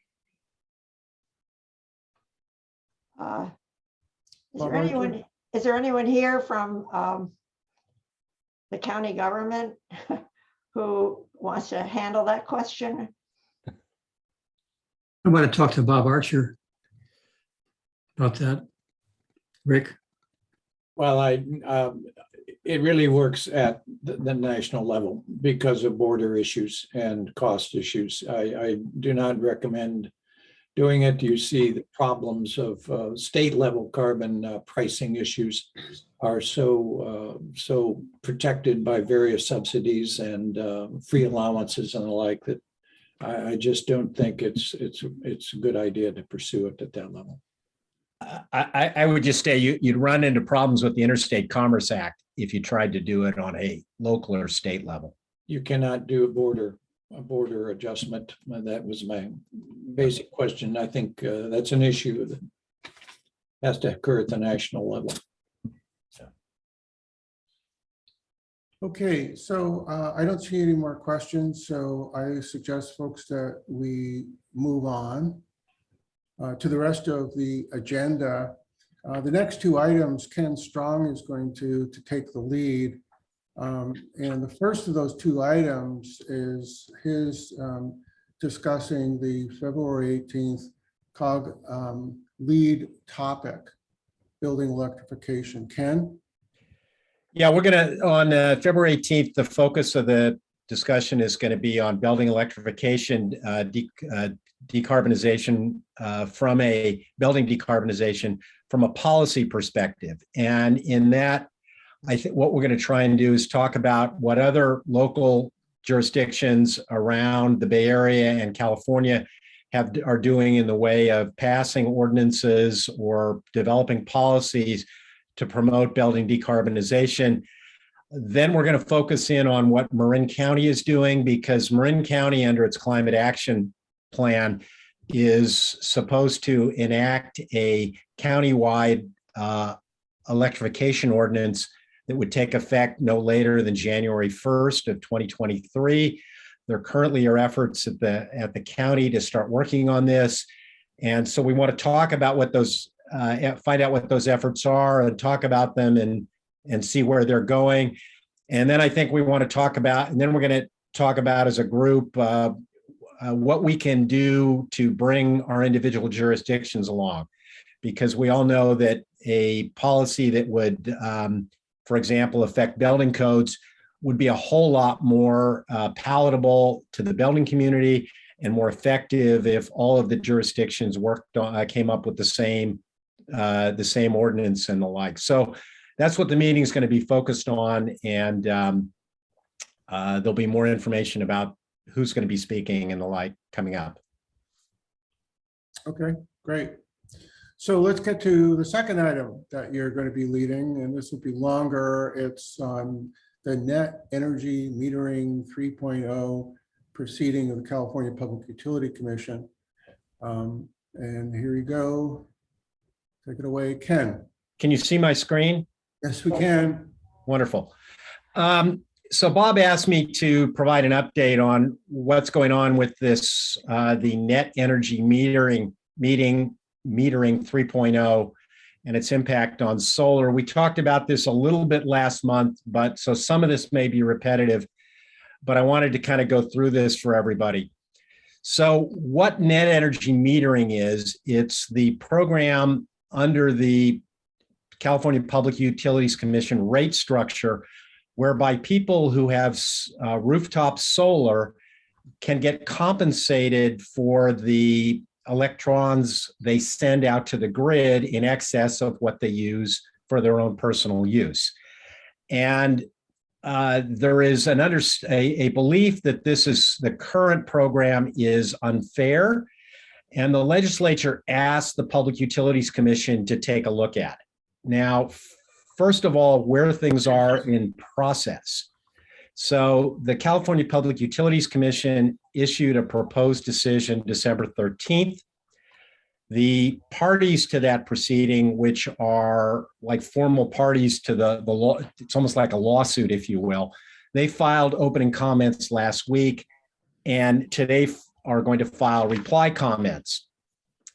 S2: Is there anyone here from the county government who wants to handle that question?
S5: I want to talk to Bob Archer about that. Rick?
S10: Well, it really works at the national level because of border issues and cost issues. I do not recommend doing it. You see the problems of state level carbon pricing issues are so protected by various subsidies and free allowances and the like that I just don't think it's a good idea to pursue it at that level.
S9: I would just say you'd run into problems with the Interstate Commerce Act if you tried to do it on a local or state level.
S10: You cannot do a border adjustment. That was my basic question. I think that's an issue that has to occur at the national level.
S1: Okay, so I don't see any more questions, so I suggest, folks, that we move on to the rest of the agenda. The next two items, Ken Strong is going to take the lead. And the first of those two items is his discussing the February 18th COG lead topic, building electrification. Ken?
S9: Yeah, we're going to, on February 18th, the focus of the discussion is going to be on building electrification, decarbonization from a building decarbonization from a policy perspective. And in that, I think what we're going to try and do is talk about what other local jurisdictions around the Bay Area and California are doing in the way of passing ordinances or developing policies to promote building decarbonization. Then we're going to focus in on what Marin County is doing, because Marin County, under its climate action plan, is supposed to enact a countywide electrification ordinance that would take effect no later than January 1st of 2023. There currently are efforts at the county to start working on this. And so we want to talk about what those, find out what those efforts are and talk about them and see where they're going. And then I think we want to talk about, and then we're going to talk about as a group, what we can do to bring our individual jurisdictions along. Because we all know that a policy that would, for example, affect building codes would be a whole lot more palatable to the building community and more effective if all of the jurisdictions came up with the same ordinance and the like. So that's what the meeting is going to be focused on, and there'll be more information about who's going to be speaking and the like coming up.
S1: Okay, great. So let's get to the second item that you're going to be leading, and this will be longer. It's on the net energy metering 3.0 proceeding of the California Public Utility Commission. And here you go. Take it away, Ken.
S9: Can you see my screen?
S1: Yes, we can.
S9: Wonderful. So Bob asked me to provide an update on what's going on with this, the net energy metering 3.0 and its impact on solar. We talked about this a little bit last month, but so some of this may be repetitive, but I wanted to kind of go through this for everybody. So what net energy metering is, it's the program under the California Public Utilities Commission rate structure, whereby people who have rooftop solar can get compensated for the electrons they send out to the grid in excess of what they use for their own personal use. And there is a belief that the current program is unfair, and the legislature asked the Public Utilities Commission to take a look at it. Now, first of all, where things are in process. So the California Public Utilities Commission issued a proposed decision December 13th. The parties to that proceeding, which are like formal parties to the law, it's almost like a lawsuit, if you will, they filed opening comments last week, and today are going to file reply comments.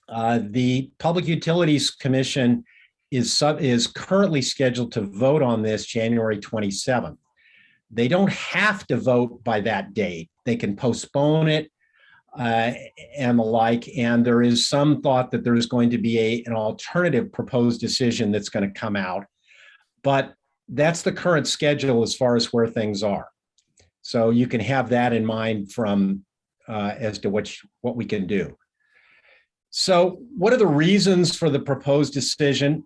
S9: The Public Utilities Commission is currently scheduled to vote on this January 27th. They don't have to vote by that date. They can postpone it and the like. And there is some thought that there is going to be an alternative proposed decision that's going to come out. But that's the current schedule as far as where things are. So you can have that in mind from as to what we can do. So what are the reasons for the proposed decision?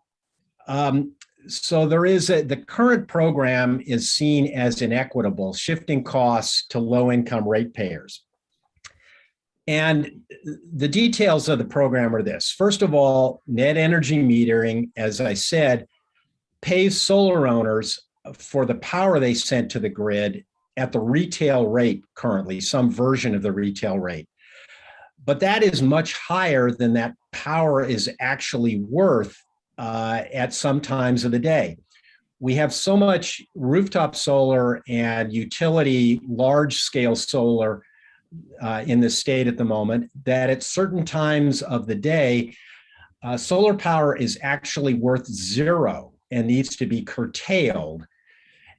S9: So there is the current program is seen as inequitable, shifting costs to low-income ratepayers. And the details of the program are this. First of all, net energy metering, as I said, pays solar owners for the power they sent to the grid at the retail rate currently, some version of the retail rate. But that is much higher than that power is actually worth at some times of the day. We have so much rooftop solar and utility large-scale solar in the state at the moment that at certain times of the day, solar power is actually worth zero and needs to be curtailed.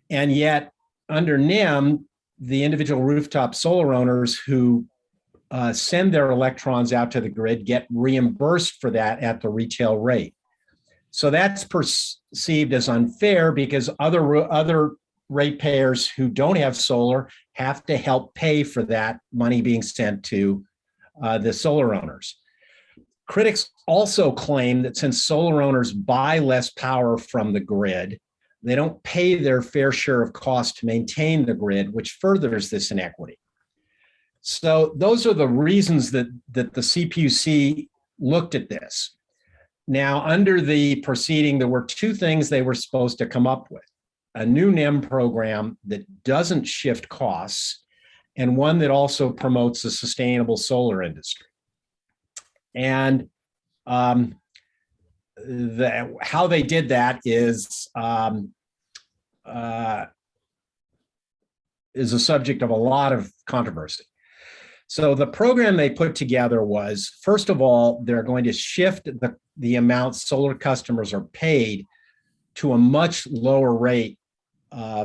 S9: And yet, under NEM, the individual rooftop solar owners who send their electrons out to the grid get reimbursed for that at the retail rate. So that's perceived as unfair because other ratepayers who don't have solar have to help pay for that money being sent to the solar owners. Critics also claim that since solar owners buy less power from the grid, they don't pay their fair share of cost to maintain the grid, which furthers this inequity. So those are the reasons that the CPUC looked at this. Now, under the proceeding, there were two things they were supposed to come up with: a new NEM program that doesn't shift costs, and one that also promotes a sustainable solar industry. And how they did that is a subject of a lot of controversy. So the program they put together was, first of all, they're going to shift the amount solar customers are paid to a much lower rate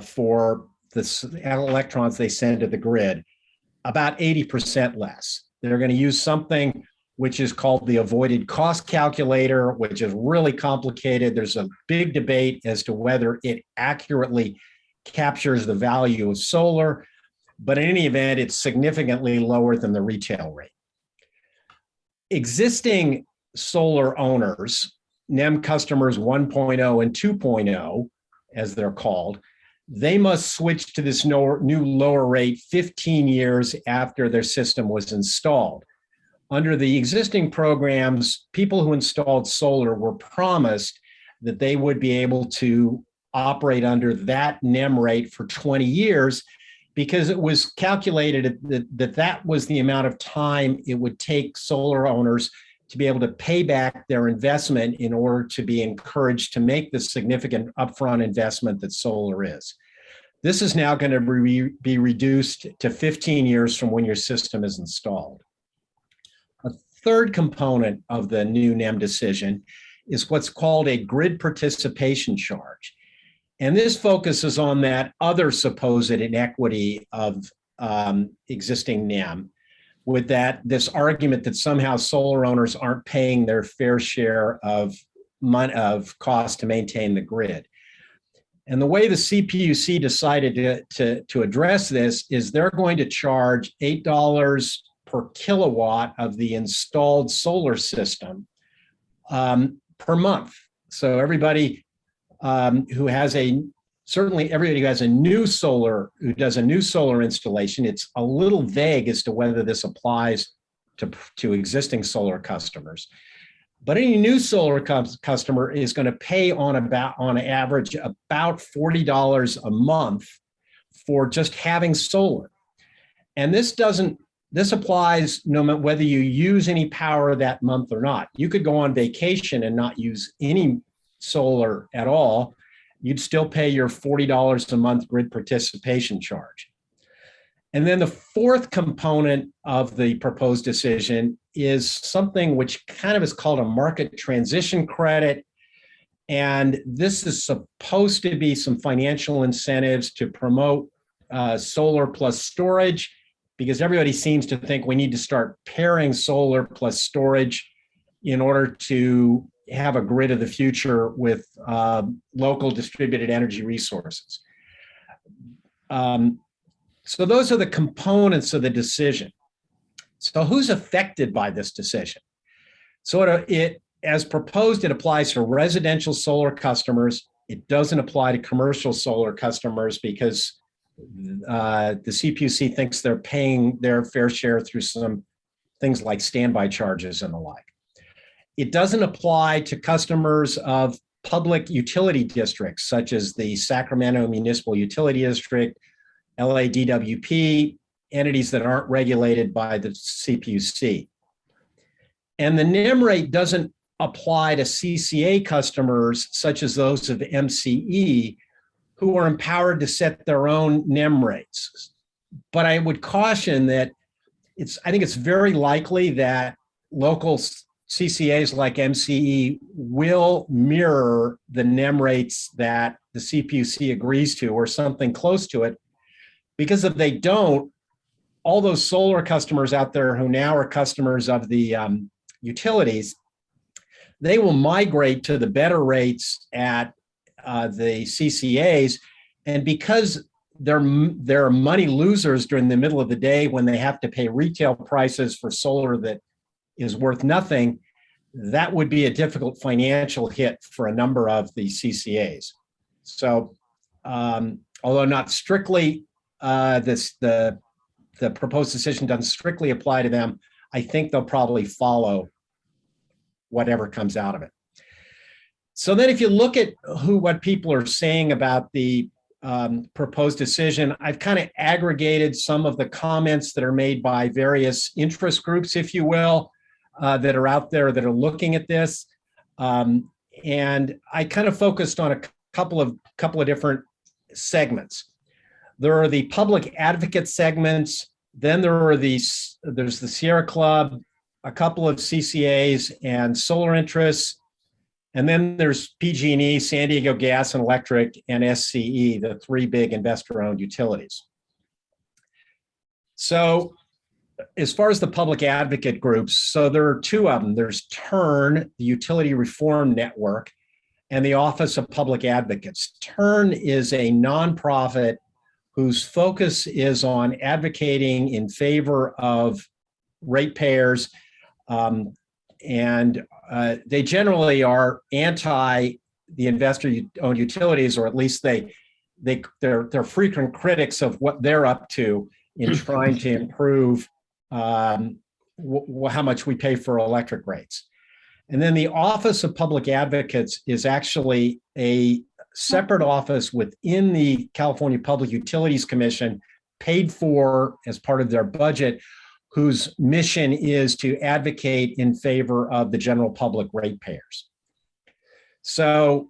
S9: for the electrons they send to the grid, about 80% less. They're going to use something which is called the avoided cost calculator, which is really complicated. There's a big debate as to whether it accurately captures the value of solar, but in any event, it's significantly lower than the retail rate. Existing solar owners, NEM customers 1.0 and 2.0, as they're called, they must switch to this new lower rate 15 years after their system was installed. Under the existing programs, people who installed solar were promised that they would be able to operate under that NEM rate for 20 years because it was calculated that was the amount of time it would take solar owners to be able to pay back their investment in order to be encouraged to make the significant upfront investment that solar is. This is now going to be reduced to 15 years from when your system is installed. A third component of the new NEM decision is what's called a grid participation charge. And this focuses on that other supposed inequity of existing NEM, with this argument that somehow solar owners aren't paying their fair share of cost to maintain the grid. And the way the CPUC decided to address this is they're going to charge $8 per kilowatt of the installed solar system per month. So everybody certainly everybody who has who does a new solar installation, it's a little vague as to whether this applies to existing solar customers. But any new solar customer is going to pay on average about $40 a month for just having solar. And this applies no matter whether you use any power that month or not. You could go on vacation and not use any solar at all. You'd still pay your $40 a month grid participation charge. And then the fourth component of the proposed decision is something which kind of is called a market transition credit. And this is supposed to be some financial incentives to promote solar plus storage, because everybody seems to think we need to start pairing solar plus storage in order to have a grid of the future with local distributed energy resources. So those are the components of the decision. So who's affected by this decision? So as proposed, it applies to residential solar customers. It doesn't apply to commercial solar customers because the CPUC thinks they're paying their fair share through some things like standby charges and the like. It doesn't apply to customers of public utility districts, such as the Sacramento Municipal Utility District, LADWP, entities that aren't regulated by the CPUC. And the NEM rate doesn't apply to CCA customers, such as those of MCE, who are empowered to set their own NEM rates. But I would caution that I think it's very likely that local CCAs like MCE will mirror the NEM rates that the CPUC agrees to or something close to it, because if they don't, all those solar customers out there who now are customers of the utilities, they will migrate to the better rates at the CCAs And because there are money losers during the middle of the day when they have to pay retail prices for solar that is worth nothing, that would be a difficult financial hit for a number of the CCAs. So, although not strictly, the proposed decision doesn't strictly apply to them, I think they'll probably follow whatever comes out of it. So then if you look at what people are saying about the proposed decision, I've kind of aggregated some of the comments that are made by various interest groups, if you will, that are out there that are looking at this. And I kind of focused on a couple of different segments. There are the public advocate segments. Then there's the Sierra Club, a couple of CCAs and solar interests. And then there's PG&E, San Diego Gas and Electric, and SCE, the three big investor-owned utilities. So as far as the public advocate groups, so there are two of them. There's TURN, the Utility Reform Network, and the Office of Public Advocates. TURN is a nonprofit whose focus is on advocating in favor of ratepayers, and they generally are anti the investor-owned utilities, or at least they're frequent critics of what they're up to in trying to improve how much we pay for electric rates. And then the Office of Public Advocates is actually a separate office within the California Public Utilities Commission, paid for as part of their budget, whose mission is to advocate in favor of the general public ratepayers. So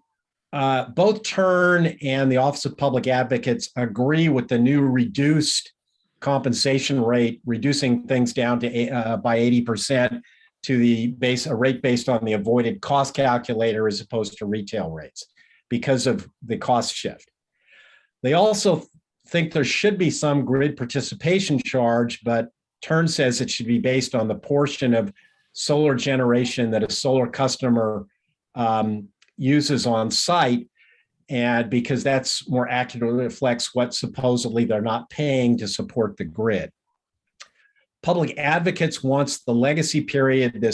S9: both TURN and the Office of Public Advocates agree with the new reduced compensation rate, reducing things down to by 80% to a rate based on the avoided cost calculator as opposed to retail rates because of the cost shift. They also think there should be some grid participation charge, but TURN says it should be based on the portion of solar generation that a solar customer uses on site, and because that's more accurately reflects what supposedly they're not paying to support the grid. Public Advocates wants the legacy period,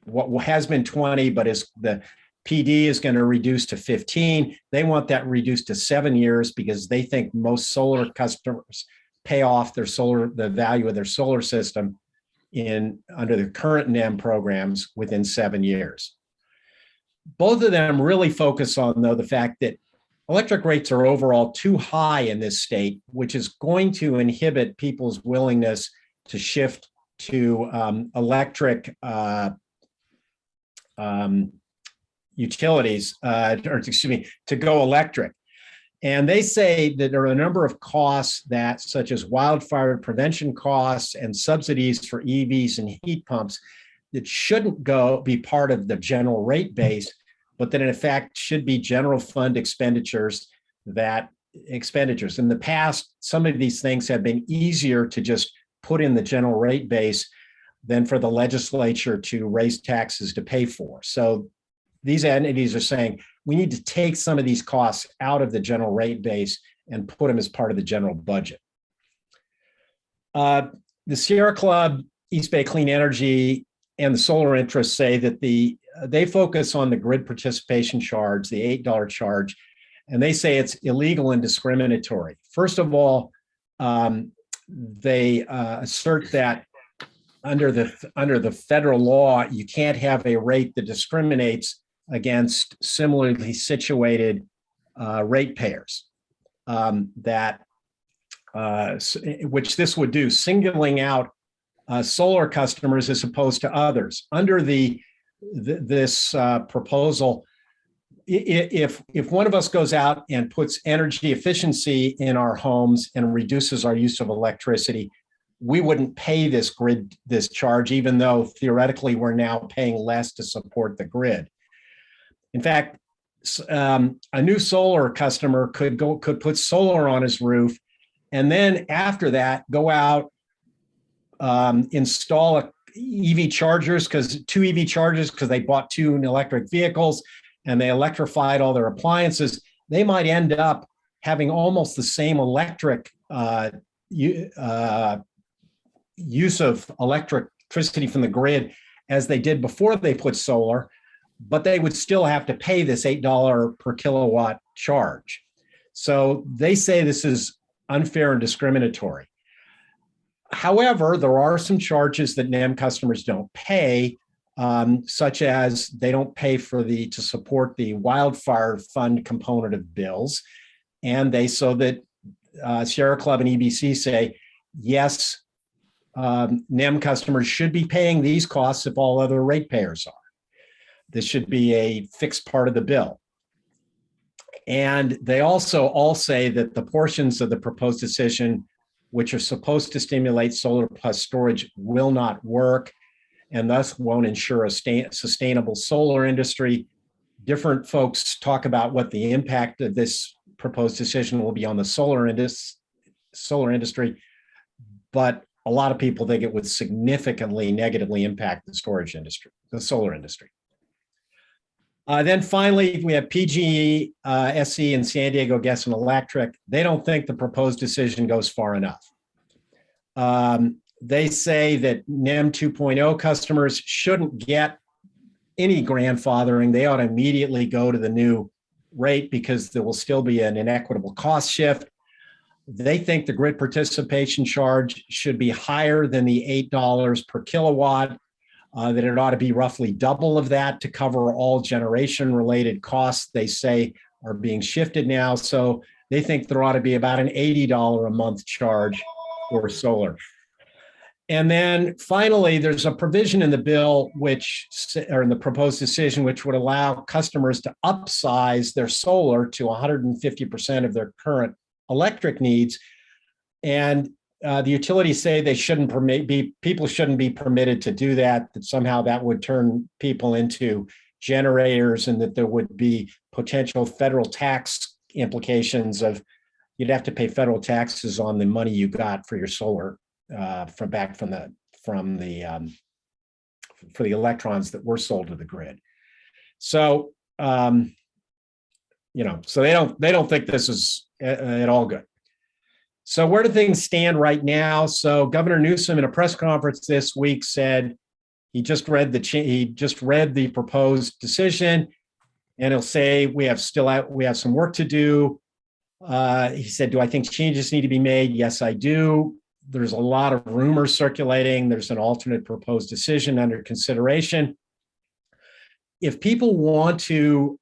S9: what has been 20, but is the PD is going to reduce to 15. They want that reduced to 7 years because they think most solar customers pay off the value of their solar system under the current NEM programs within 7 years. Both of them really focus on, though, the fact that electric rates are overall too high in this state, which is going to inhibit people's willingness to shift to electric utilities, to go electric. And they say that there are a number of costs such as wildfire prevention costs and subsidies for EVs and heat pumps, that shouldn't be part of the general rate base, but that in fact should be general fund expenditures. In the past, some of these things have been easier to just put in the general rate base than for the legislature to raise taxes to pay for. So these entities are saying we need to take some of these costs out of the general rate base and put them as part of the general budget. The Sierra Club, East Bay Clean Energy, and the solar interests say that they focus on the grid participation charge, the $8 charge, and they say it's illegal and discriminatory. First of all, they assert that under the federal law, you can't have a rate that discriminates against similarly situated ratepayers, which this would do, singling out solar customers as opposed to others. Under this proposal, if one of us goes out and puts energy efficiency in our homes and reduces our use of electricity, we wouldn't pay this charge, even though theoretically we're now paying less to support the grid. In fact, a new solar customer could put solar on his roof, and then after that go out, install EV chargers, two EV chargers because they bought two electric vehicles and they electrified all their appliances. They might end up having almost the same electric use of electricity from the grid as they did before they put solar, but they would still have to pay this $8 per kilowatt charge. So they say this is unfair and discriminatory. However, there are some charges that NEM customers don't pay, such as they don't pay to support the wildfire fund component of bills. And so that Sierra Club and EBC say, yes, NEM customers should be paying these costs if all other ratepayers are. This should be a fixed part of the bill. And they also all say that the portions of the proposed decision which are supposed to stimulate solar plus storage will not work and thus won't ensure a sustainable solar industry. Different folks talk about what the impact of this proposed decision will be on the solar industry, but a lot of people think it would significantly negatively impact the storage industry, the solar industry. Then finally, we have PGE, SE, and San Diego Gas and Electric. They don't think the proposed decision goes far enough. They say that NEM 2.0 customers shouldn't get any grandfathering. They ought to immediately go to the new rate because there will still be an inequitable cost shift. They think the grid participation charge should be higher than the $8 per kilowatt, that it ought to be roughly double of that to cover all generation-related costs they say are being shifted now. So they think there ought to be about an $80 a month charge for solar. And then finally, there's a provision in the bill or in the proposed decision, which would allow customers to upsize their solar to 150% of their current electric needs. And the utilities say they people shouldn't be permitted to do that somehow that would turn people into generators and that there would be potential federal tax implications of you'd have to pay federal taxes on the money you got for your solar for the electrons that were sold to the grid. So, so they don't think this is at all good. So where do things stand right now? So Governor Newsom in a press conference this week said he just read the proposed decision, and he'll say we have some work to do. He said, do I think changes need to be made? Yes, I do. There's a lot of rumors circulating. There's an alternate proposed decision under consideration. If people want to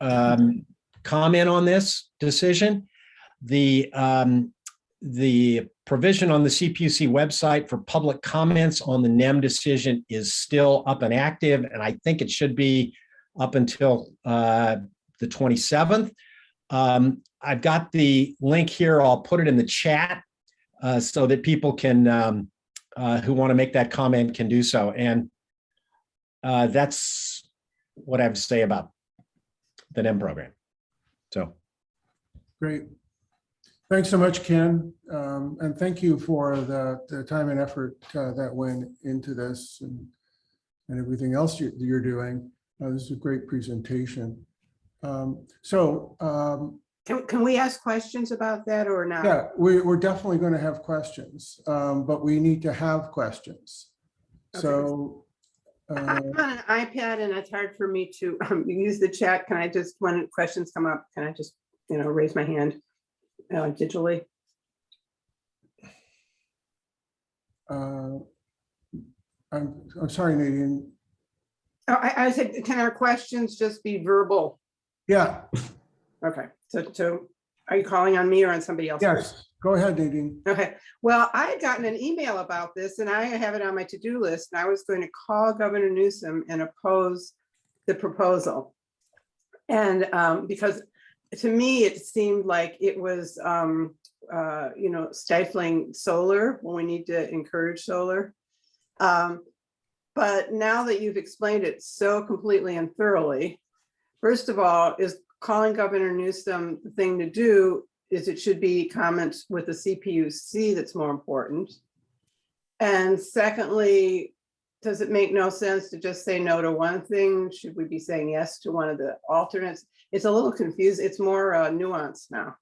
S9: comment on this decision, the provision on the CPUC website for public comments on the NEM decision is still up and active, and I think it should be up until the 27th. I've got the link here. I'll put it in the chat so that people can, who want to make that comment can do so. And that's what I have to say about the NEM program. So.
S1: Great. Thanks so much, Ken. And thank you for the time and effort that went into this and everything else you're doing. This is a great presentation. Can
S8: we ask questions about that or not?
S1: Yeah, we're definitely going to have questions, but we need to have questions.
S8: Okay.
S1: So
S8: I'm on an iPad and it's hard for me to use the chat. Can I just, when questions come up, can I just, raise my hand digitally?
S1: I'm sorry, Nadine.
S8: Oh, I said, can our questions just be verbal?
S1: Yeah.
S8: Okay, so are you calling on me or on somebody else?
S1: Yes, go ahead, Nadine.
S8: Okay, well, I had gotten an email about this and I have it on my to-do list and I was going to call Governor Newsom and oppose the proposal. And because to me, it seemed like it was, stifling solar when we need to encourage solar. But now that you've explained it so completely and thoroughly, first of all, is calling Governor Newsom the thing to do is it should be comments with the CPUC that's more important. And secondly, does it make no sense to just say no to one thing? Should we be saying yes to one of the alternates? It's a little confused. It's more nuanced now.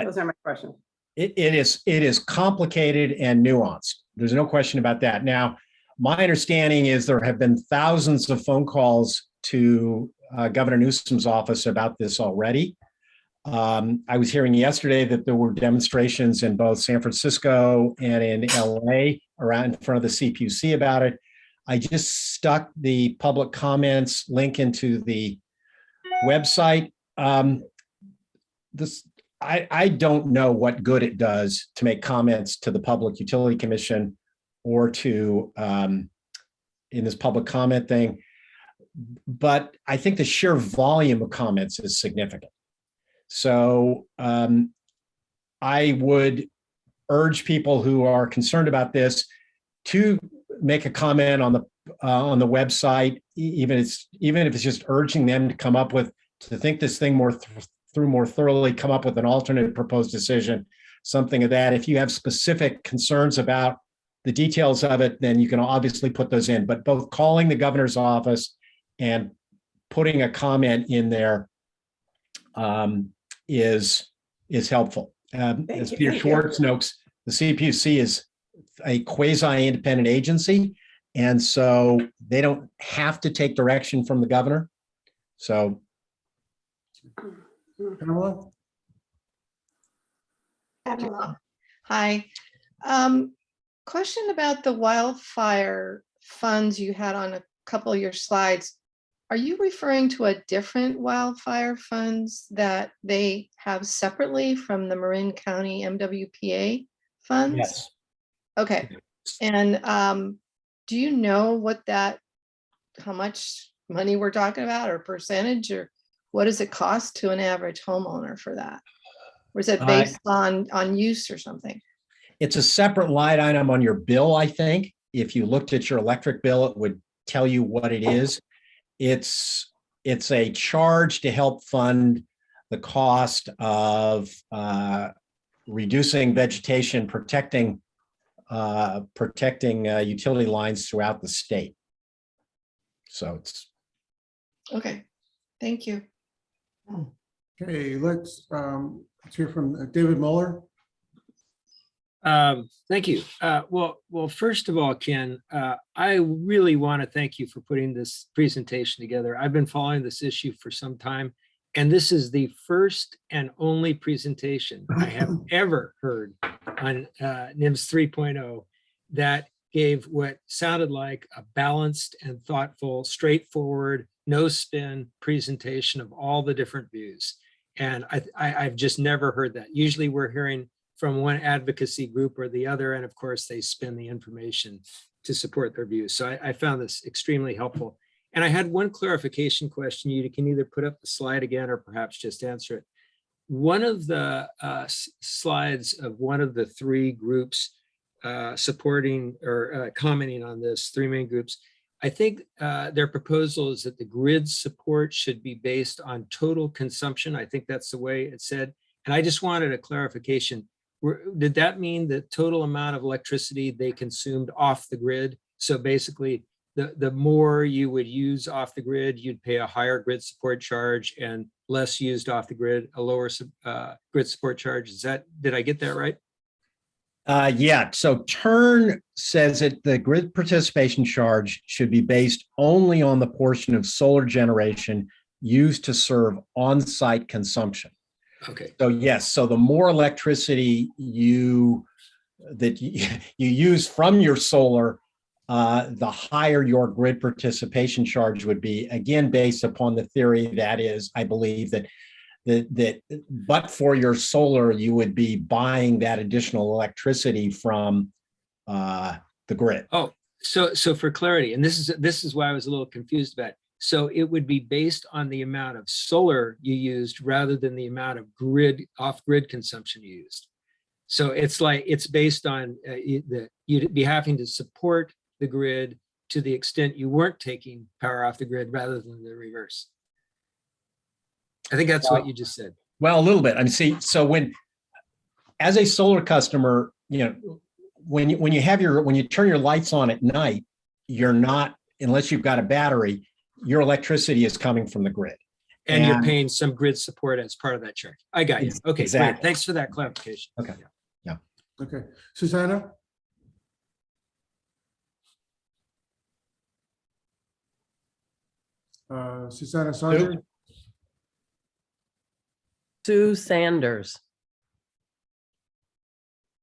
S8: Those are my questions.
S9: It is complicated and nuanced. There's no question about that. Now, my understanding is there have been thousands of phone calls to Governor Newsom's office about this already. I was hearing yesterday that there were demonstrations in both San Francisco and in LA around in front of the CPUC about it. I just stuck the public comments link into the website. I don't know what good it does to make comments to the Public Utility Commission or to in this public comment thing, but I think the sheer volume of comments is significant. So I would urge people who are concerned about this to make a comment on the website, even if it's just urging them to come up with, to think this thing through more thoroughly, come up with an alternate proposed decision, something of that. If you have specific concerns about the details of it, then you can obviously put those in. But both calling the governor's office and putting a comment in there is helpful. As Peter Schwartz notes, the CPUC is a quasi-independent agency, and so they don't have to take direction from the governor. So,
S1: Pamela?
S13: Hi. Question about the wildfire funds you had on a couple of your slides. Are you referring to a different wildfire funds that they have separately from the Marin County MWPA funds?
S9: yes.
S13: Okay. And do you know how much money we're talking about, or percentage, or what does it cost to an average homeowner for that? Or is it based on use or something?
S9: It's a separate line item on your bill, I think. If you looked at your electric bill, it would tell you what it is. It's a charge to help fund the cost of reducing vegetation, protecting utility lines throughout the state. So it's
S13: Okay, thank you.
S1: Okay, let's hear from David Muller.
S5: Thank you. Well, first of all, Ken, I really want to thank you for putting this presentation together. I've been following this issue for some time, and this is the first and only presentation I have ever heard on NIMS 3.0 that gave what sounded like a balanced and thoughtful, straightforward, no spin presentation of all the different views. And I've just never heard that. Usually we're hearing from one advocacy group or the other, and of course they spin the information to support their views. So I found this extremely helpful. And I had one clarification question. You can either put up the slide again or perhaps just answer it. One of the slides of one of the three groups supporting or commenting on this, three main groups, I think their proposal is that the grid support should be based on total consumption. I think that's the way it said. And I just wanted a clarification. Did that mean the total amount of electricity they consumed off the grid? So basically, the more you would use off the grid, you'd pay a higher grid support charge, and less used off the grid, a lower grid support charge. Did I get that right?
S9: Yeah, so Turn says that the grid participation charge should be based only on the portion of solar generation used to serve on-site consumption.
S5: Okay.
S9: So yes, so the more electricity you use from your solar, the higher your grid participation charge would be, again, based upon the theory that is, I believe, that but for your solar, you would be buying that additional electricity from the grid.
S5: Oh, so for clarity, and this is why I was a little confused about it. So it would be based on the amount of solar you used rather than the amount of off-grid consumption you used. So it's based on you'd be having to support the grid to the extent you weren't taking power off the grid rather than the reverse. I think that's what you just said.
S9: Well, a little bit. I mean, see, so as a solar customer, when you turn your lights on at night, you're not, unless you've got a battery, your electricity is coming from the grid.
S5: And you're
S9: And-
S5: paying some grid support as part of that charge. I got you. Okay, great.
S9: Exactly.
S5: Thanks for that clarification.
S9: Okay.
S1: Okay, Susanna? Susanna Saunders?
S11: Sue Sanders.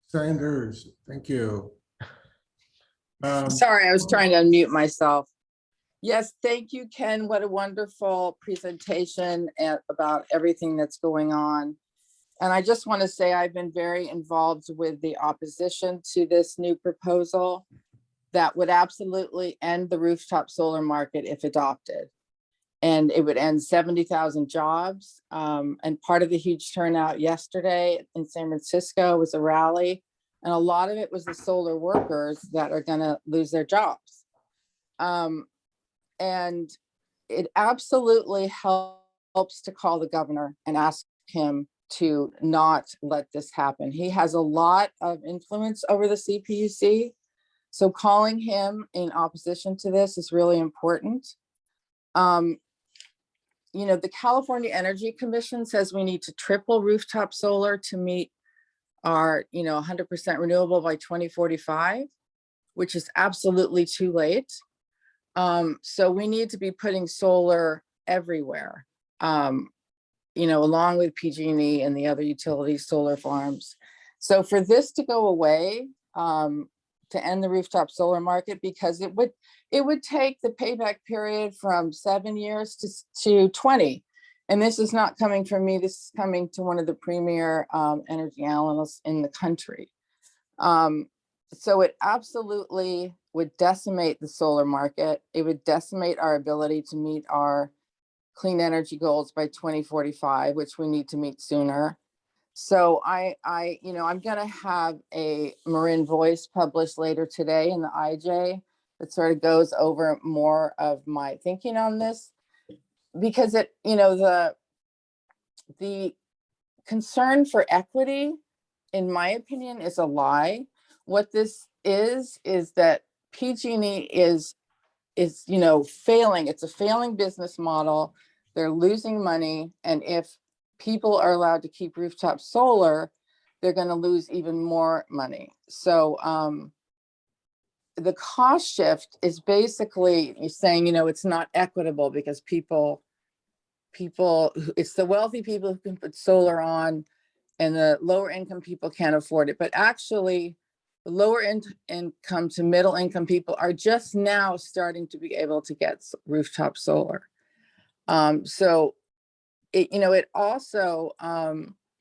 S1: Sanders, thank you.
S14: Sorry, I was trying to unmute myself. Yes, thank you, Ken. What a wonderful presentation about everything that's going on. And I just want to say I've been very involved with the opposition to this new proposal that would absolutely end the rooftop solar market if adopted. And it would end 70,000 jobs. And part of the huge turnout yesterday in San Francisco was a rally. And a lot of it was the solar workers that are going to lose their jobs. And it absolutely helps to call the governor and ask him to not let this happen. He has a lot of influence over the CPUC. So calling him in opposition to this is really important. You know, the California Energy Commission says we need to triple rooftop solar to meet our, 100% renewable by 2045, which is absolutely too late. So we need to be putting solar everywhere, along with PG&E and the other utility solar farms. So for this to go away, to end the rooftop solar market, because it would take the payback period from 7 years to 20. And this is not coming from me, this is coming to one of the premier energy analysts in the country. So it absolutely would decimate the solar market. It would decimate our ability to meet our clean energy goals by 2045, which we need to meet sooner. So I'm going to have a Marin Voice published later today in the IJ that sort of goes over more of my thinking on this, because the concern for equity, in my opinion, is a lie. What this is that PG&E is failing. It's a failing business model. They're losing money. And if people are allowed to keep rooftop solar, they're going to lose even more money. So the cost shift is basically you're saying, it's not equitable because people, it's the wealthy people who can put solar on and the lower income people can't afford it. But actually, the lower income to middle income people are just now starting to be able to get rooftop solar. So it also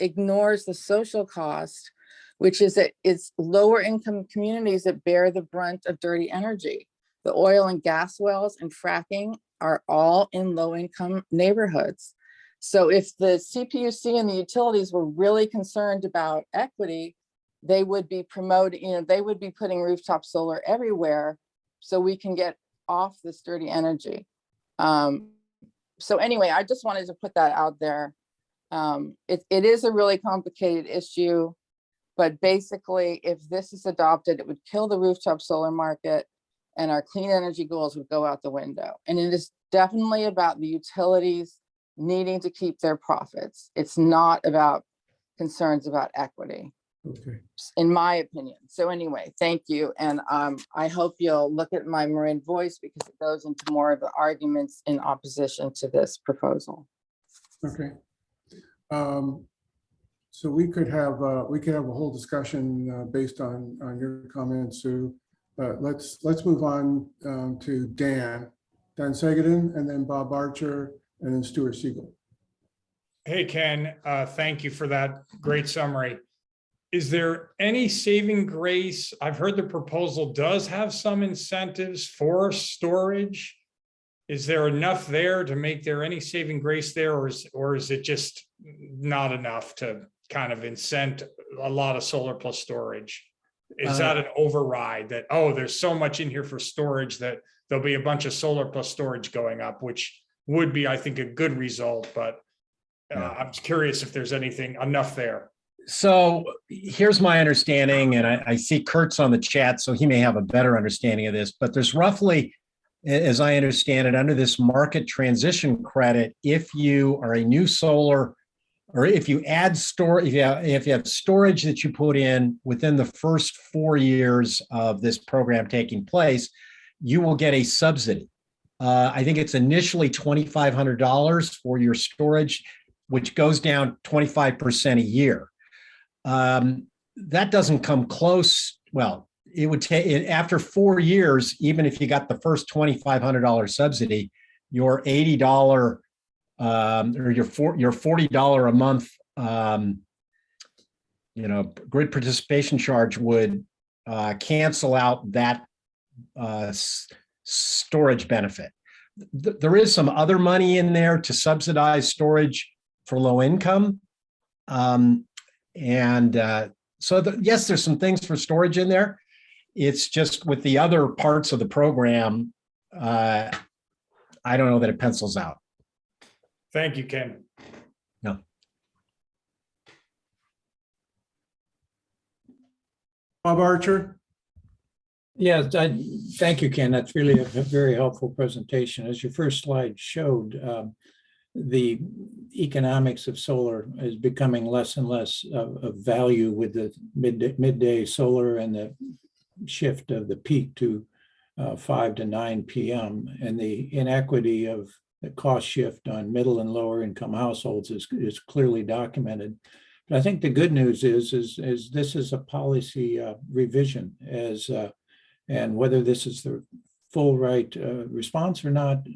S14: ignores the social cost, which is that it's lower income communities that bear the brunt of dirty energy. The oil and gas wells and fracking are all in low income neighborhoods. So if the CPUC and the utilities were really concerned about equity, they would be promoting, they would be putting rooftop solar everywhere so we can get off this dirty energy. So anyway, I just wanted to put that out there. It is a really complicated issue, but basically if this is adopted, it would kill the rooftop solar market and our clean energy goals would go out the window. And it is definitely about the utilities needing to keep their profits. It's not about concerns about equity.
S1: Okay.
S14: In my opinion. So anyway, thank you. And I hope you'll look at my Marin Voice because it goes into more of the arguments in opposition to this proposal.
S1: Okay. So we could have a whole discussion based on your comments, Sue. Let's move on to Dan Sagedin, and then Bob Archer, and then Stuart Siegel.
S15: Hey, Ken, thank you for that great summary. Is there any saving grace? I've heard the proposal does have some incentives for storage. Is there enough there to make there any saving grace there, or is it just not enough to kind of incent a lot of solar plus storage? Is that an override that, there's so much in here for storage that there'll be a bunch of solar plus storage going up, which would be, I think, a good result, but I'm curious if there's anything enough there.
S9: So here's my understanding, and I see Kurt's on the chat, so he may have a better understanding of this, but there's roughly as I understand it, under this market transition credit, if you are a new solar, or if you add storage, if you have storage that you put in within the first 4 years of this program taking place, you will get a subsidy. I think it's initially $2,500 for your storage, which goes down 25% a year. That doesn't come close. Well, it would take, after 4 years, even if you got the first $2,500 subsidy, your $80 or your $40 a month, grid participation charge would cancel out that storage benefit. There is some other money in there to subsidize storage for low income. Yes, there's some things for storage in there. It's just with the other parts of the program, I don't know that it pencils out.
S15: Thank you, Ken.
S9: No.
S1: Bob Archer.
S10: Yeah, thank you, Ken. That's really a very helpful presentation. As your first slide showed, the economics of solar is becoming less and less of value with the midday solar and the shift of the peak to 5 to 9 p.m. and the inequity of the cost shift on middle and lower income households is clearly documented. But I think the good news is this is a policy revision and whether this is the full right response or not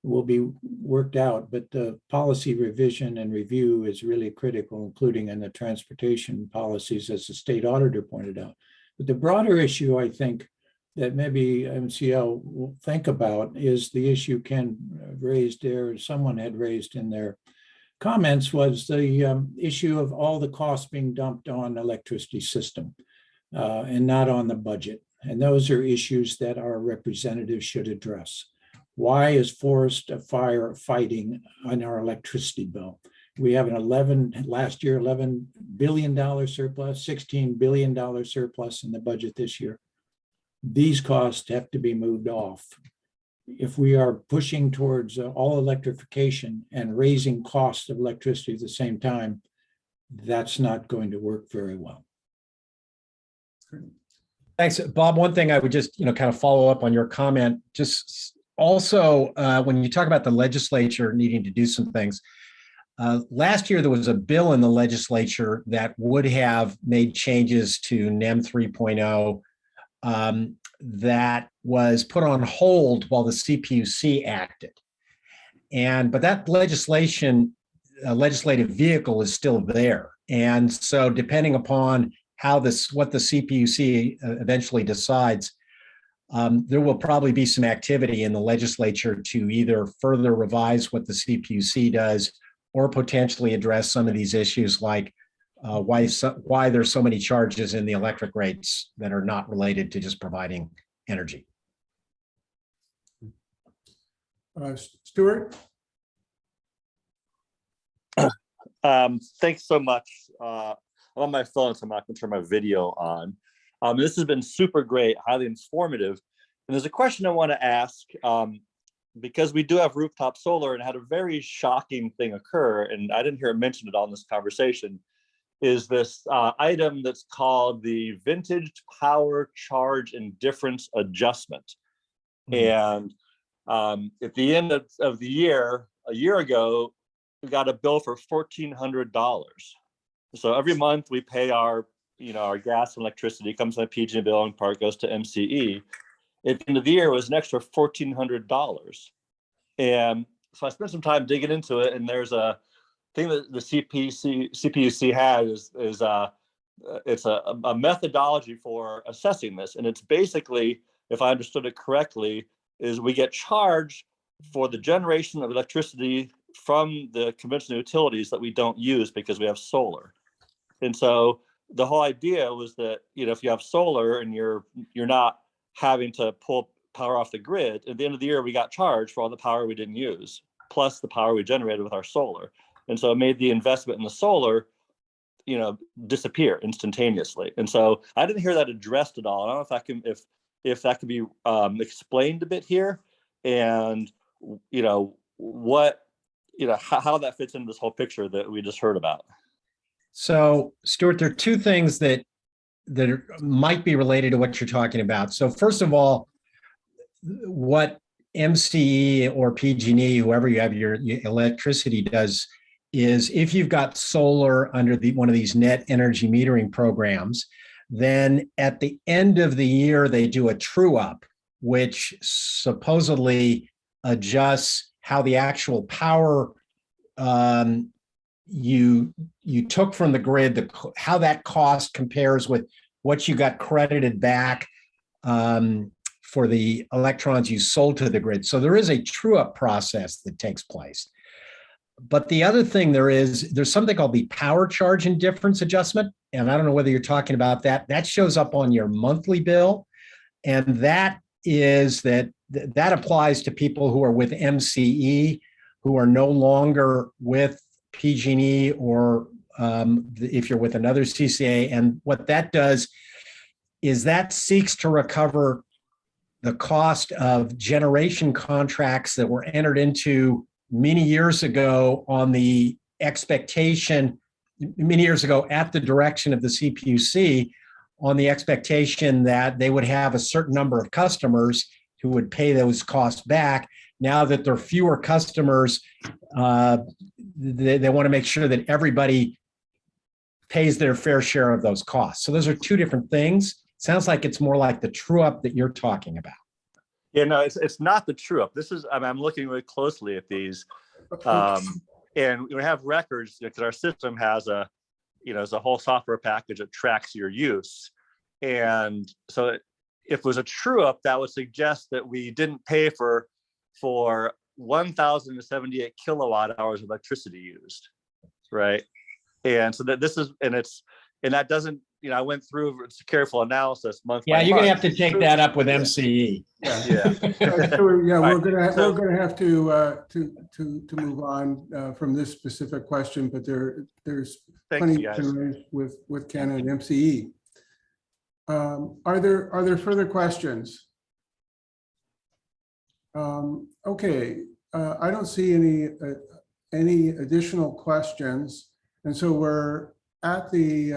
S10: will be worked out. But the policy revision and review is really critical, including in the transportation policies, as the state auditor pointed out. But the broader issue, I think, that maybe MCL will think about is the issue Ken raised there, someone had raised in their comments, was the issue of all the costs being dumped on the electricity system and not on the budget. And those are issues that our representatives should address. Why is forest fire fighting on our electricity bill? We have last year, $11 billion surplus, $16 billion surplus in the budget this year. These costs have to be moved off. If we are pushing towards all electrification and raising costs of electricity at the same time, that's not going to work very well.
S9: Thanks, Bob. One thing I would just, kind of follow up on your comment, just also when you talk about the legislature needing to do some things, last year there was a bill in the legislature that would have made changes to NEM 3.0 that was put on hold while the CPUC acted. But that legislative vehicle is still there. And so depending upon what the CPUC eventually decides, there will probably be some activity in the legislature to either further revise what the CPUC does or potentially address some of these issues like why there's so many charges in the electric rates that are not related to just providing energy.
S1: Stuart?
S16: Thanks so much. I'm on my phone, so I'm not going to turn my video on. This has been super great, highly informative. And there's a question I want to ask, because we do have rooftop solar and had a very shocking thing occur, and I didn't hear it mentioned at all in this conversation, is this item that's called the Vintage Power Charge and Difference Adjustment. And at the end of the year, a year ago, we got a bill for $1,400. So every month we pay our gas and electricity, comes on a PG&E bill, and part goes to MCE. At the end of the year, it was an extra $1,400. And so I spent some time digging into it, and there's a thing that the CPUC has is it's a methodology for assessing this. And it's basically, if I understood it correctly, is we get charged for the generation of electricity from the conventional utilities that we don't use because we have solar. And so the whole idea was that, if you have solar and you're not having to pull power off the grid, at the end of the year, we got charged for all the power we didn't use, plus the power we generated with our solar. And so it made the investment in the solar, disappear instantaneously. And so I didn't hear that addressed at all. I don't know if that can be explained a bit here, and what how that fits into this whole picture that we just heard about.
S9: So, Stuart, there are two things that might be related to what you're talking about. So, first of all, what MCE or PG&E, whoever you have your electricity does, is if you've got solar under one of these net energy metering programs, then at the end of the year, they do a true up, which supposedly adjusts how the actual power you took from the grid, how that cost compares with what you got credited back for the electrons you sold to the grid. So there is a true up process that takes place. But the other thing there's something called the power charge indifference adjustment. And I don't know whether you're talking about that. That shows up on your monthly bill. And that applies to people who are with MCE, who are no longer with PG&E, or if you're with another CCA. And what that does is that seeks to recover the cost of generation contracts that were entered into many years ago on the expectation, many years ago at the direction of the CPUC, on the expectation that they would have a certain number of customers who would pay those costs back. Now that there are fewer customers, they want to make sure that everybody pays their fair share of those costs. So those are two different things. Sounds like it's more like the true up that you're talking about.
S16: Yeah, no, it's not the true up. This is, I'm looking really closely at these, and we have records because our system has there's a whole software package that tracks your use. And so if it was a true up, that would suggest that we didn't pay for 1,078 kilowatt hours of electricity used, right? And so that that doesn't, I went through it's a careful analysis month by month.
S9: You're gonna have to take that up with MCE.
S16: Yeah.
S1: We're gonna have to move on from this specific question, but there's plenty to raise with Ken and MCE. Are there further questions? Okay, I don't see any additional questions, and so we're at the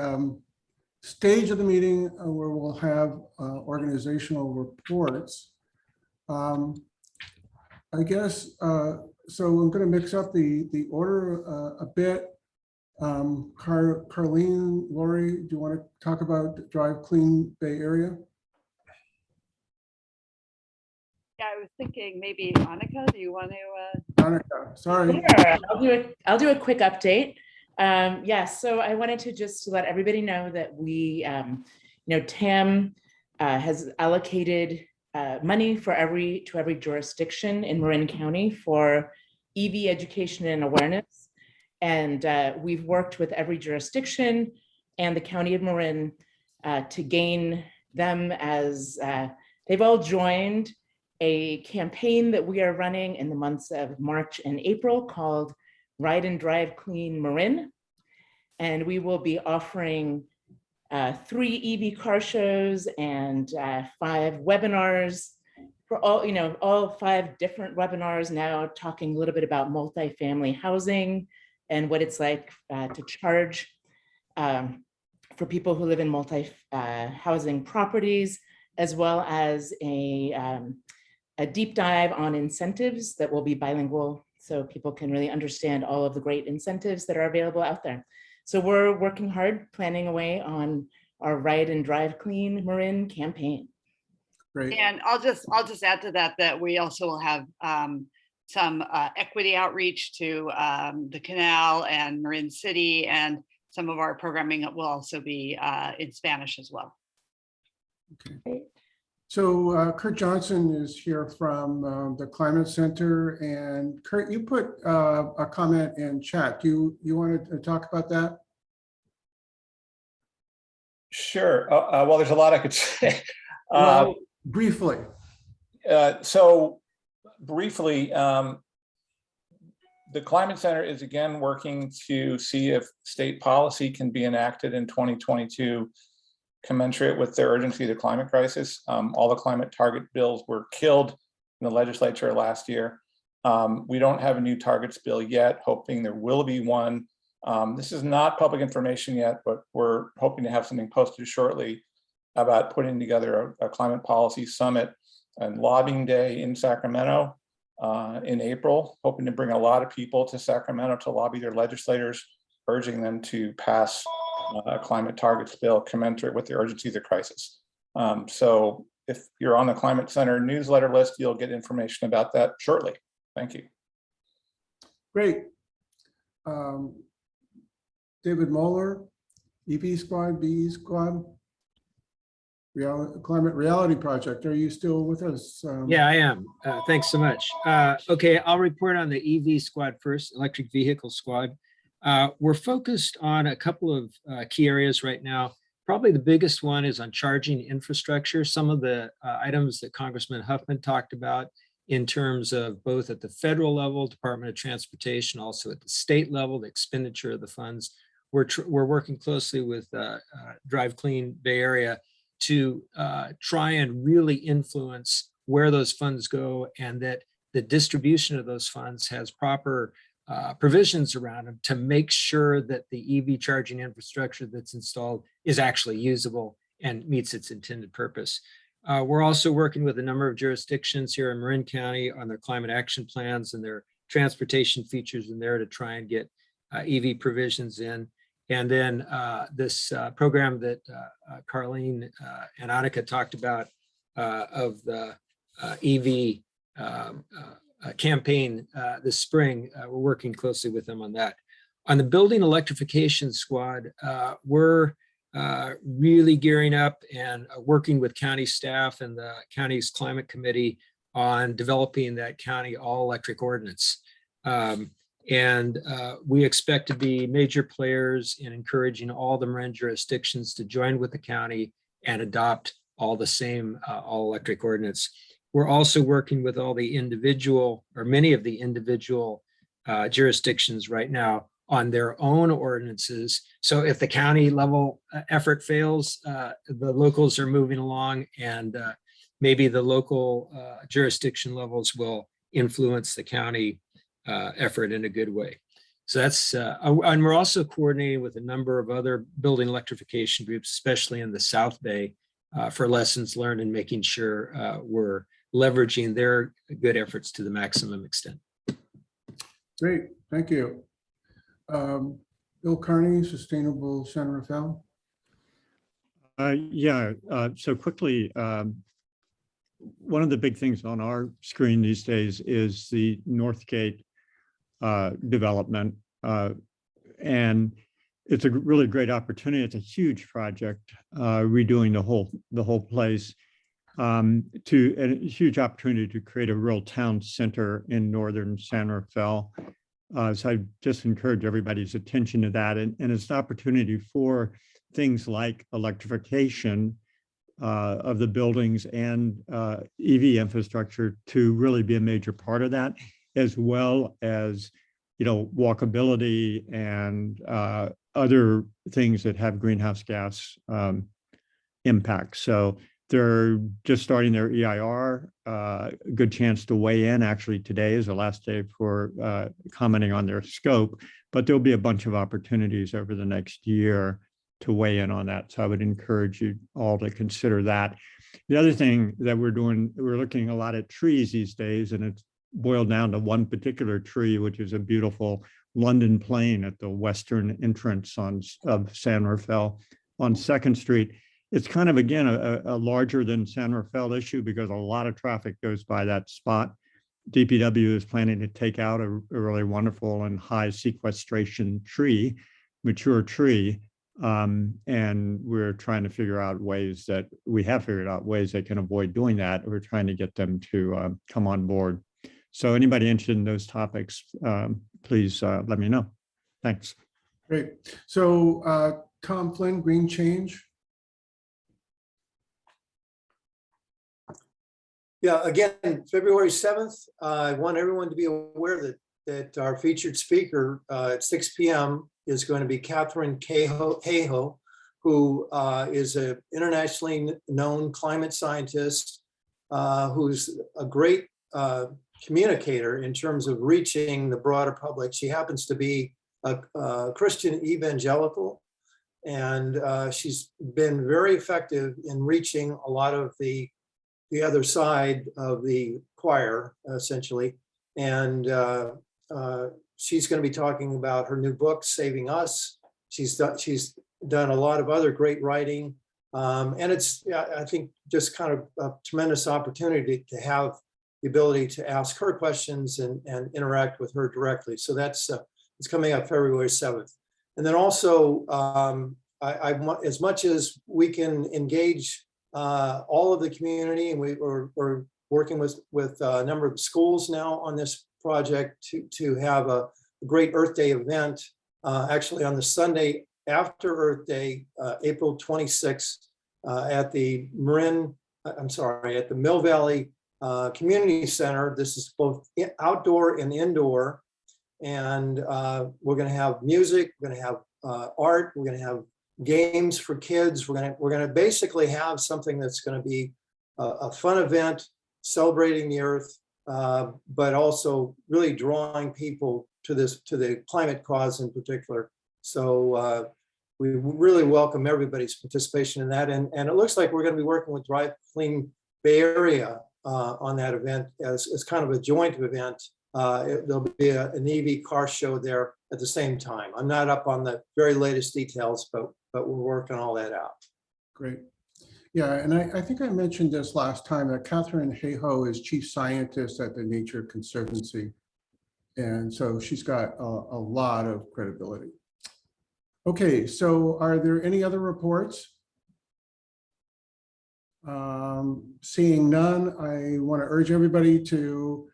S1: stage of the meeting where we'll have organizational reports. I guess, so I'm going to mix up the order a bit. Carlene, Lori, do you want to talk about Drive Clean Bay Area?
S6: Yeah, I was thinking maybe Annika, do you want to?
S1: Annika, sorry.
S17: Sure. I'll do a quick update. Yes, so I wanted to just let everybody know that we, TAM has allocated money to every jurisdiction in Marin County for EV education and awareness. And we've worked with every jurisdiction and the County of Marin to gain them as they've all joined a campaign that we are running in the months of March and April called Ride and Drive Clean Marin. And we will be offering 3 EV car shows and 5 webinars for all 5 different webinars now talking a little bit about multifamily housing and what it's like to charge for people who live in housing properties, as well as a deep dive on incentives that will be bilingual so people can really understand all of the great incentives that are available out there. So we're working hard, planning away on our Ride and Drive Clean Marin campaign.
S1: Great.
S6: And I'll just add to that we also will have some equity outreach to the canal and Marin City, and some of our programming will also be in Spanish as well.
S1: Okay. So Kurt Johnson is here from the Climate Center, and Kurt, you put a comment in chat. Do you want to talk about that?
S18: Sure. Well, there's a lot I could say.
S1: Well, briefly.
S18: So briefly, the Climate Center is again working to see if state policy can be enacted in 2022 commensurate with the urgency of the climate crisis. All the climate target bills were killed in the legislature last year. We don't have a new targets bill yet, hoping there will be one. This is not public information yet, but we're hoping to have something posted shortly about putting together a climate policy summit and lobbying day in Sacramento in April, hoping to bring a lot of people to Sacramento to lobby their legislators, urging them to pass a climate targets bill commensurate with the urgency of the crisis. So if you're on the Climate Center newsletter list, you'll get information about that shortly. Thank you.
S1: Great. David Moeller, EV Squad, BE Squad, Climate Reality Project. Are you still with us?
S5: Yeah, I am. Thanks so much. Okay, I'll report on the EV squad first, electric vehicle squad. We're focused on a couple of key areas right now. Probably the biggest one is on charging infrastructure. Some of the items that Congressman Huffman talked about in terms of both at the federal level, Department of Transportation, also at the state level, the expenditure of the funds. We're working closely with Drive Clean Bay Area to try and really influence where those funds go, and that the distribution of those funds has proper provisions around them to make sure that the EV charging infrastructure that's installed is actually usable and meets its intended purpose. We're also working with a number of jurisdictions here in Marin County on their climate action plans and their transportation features in there to try and get EV provisions in. And then this program that Carlene and Annika talked about of the EV campaign this spring, we're working closely with them on that. On the building electrification squad, we're really gearing up and working with county staff and the county's climate committee on developing that county all electric ordinance. And we expect to be major players in encouraging all the Marin jurisdictions to join with the county and adopt all the same all electric ordinance. We're also working with all the individual, or many of the individual jurisdictions right now on their own ordinances. So if the county level effort fails, the locals are moving along, and maybe the local jurisdiction levels will influence the county effort in a good way. So that's, and we're also coordinating with a number of other building electrification groups, especially in the South Bay, for lessons learned and making sure we're leveraging their good efforts to the maximum extent.
S1: Great, thank you. Bill Carney, Sustainable San Rafael.
S4: So quickly, one of the big things on our screen these days is the Northgate development. And it's a really great opportunity. It's a huge project, redoing the whole place, and a huge opportunity to create a real town center in northern San Rafael. So I just encourage everybody's attention to that. And it's an opportunity for things like electrification of the buildings and EV infrastructure to really be a major part of that, as well as, walkability and other things that have greenhouse gas impacts. So they're just starting their EIR. A good chance to weigh in. Actually, today is the last day for commenting on their scope, but there'll be a bunch of opportunities over the next year to weigh in on that. So I would encourage you all to consider that. The other thing that we're doing, we're looking a lot at trees these days, and it's boiled down to one particular tree, which is a beautiful London plane at the western entrance of San Rafael on 2nd Street. It's kind of, again, a larger than San Rafael issue because a lot of traffic goes by that spot. DPW is planning to take out a really wonderful and high sequestration tree, mature tree. And we're trying to figure out ways that they can avoid doing that. We're trying to get them to come on board. So anybody interested in those topics, please let me know. Thanks.
S1: Great. So Tom Flynn, Green Change.
S19: Yeah, again, February 7th, I want everyone to be aware that our featured speaker at 6 p.m. is going to be Catherine Cahill, who is an internationally known climate scientist, who's a great communicator in terms of reaching the broader public. She happens to be a Christian evangelical, and she's been very effective in reaching a lot of the other side of the choir, essentially. And she's going to be talking about her new book, Saving Us. She's done a lot of other great writing. And it's, I think, just kind of a tremendous opportunity to have the ability to ask her questions and interact with her directly. So that's it's coming up February 7th. And then also, I as much as we can engage all of the community, and we're working with a number of schools now on this project to have a great Earth Day event, actually on the Sunday after Earth Day, April 26th, at the Mill Valley Community Center. This is both outdoor and indoor. And we're going to have music, we're going to have art, we're going to have games for kids. We're going to basically have something that's going to be a fun event celebrating the Earth, but also really drawing people to the climate cause in particular. So we really welcome everybody's participation in that. And it looks like we're going to be working with Drive Clean Bay Area on that event as kind of a joint event. There'll be an EV car show there at the same time. I'm not up on the very latest details, but we're working all that out.
S1: Great. Yeah, and I think I mentioned this last time that Catherine Hayhoe is chief scientist at the Nature Conservancy. And so she's got a lot of credibility. Okay, so are there any other reports? Seeing none, I want to urge everybody to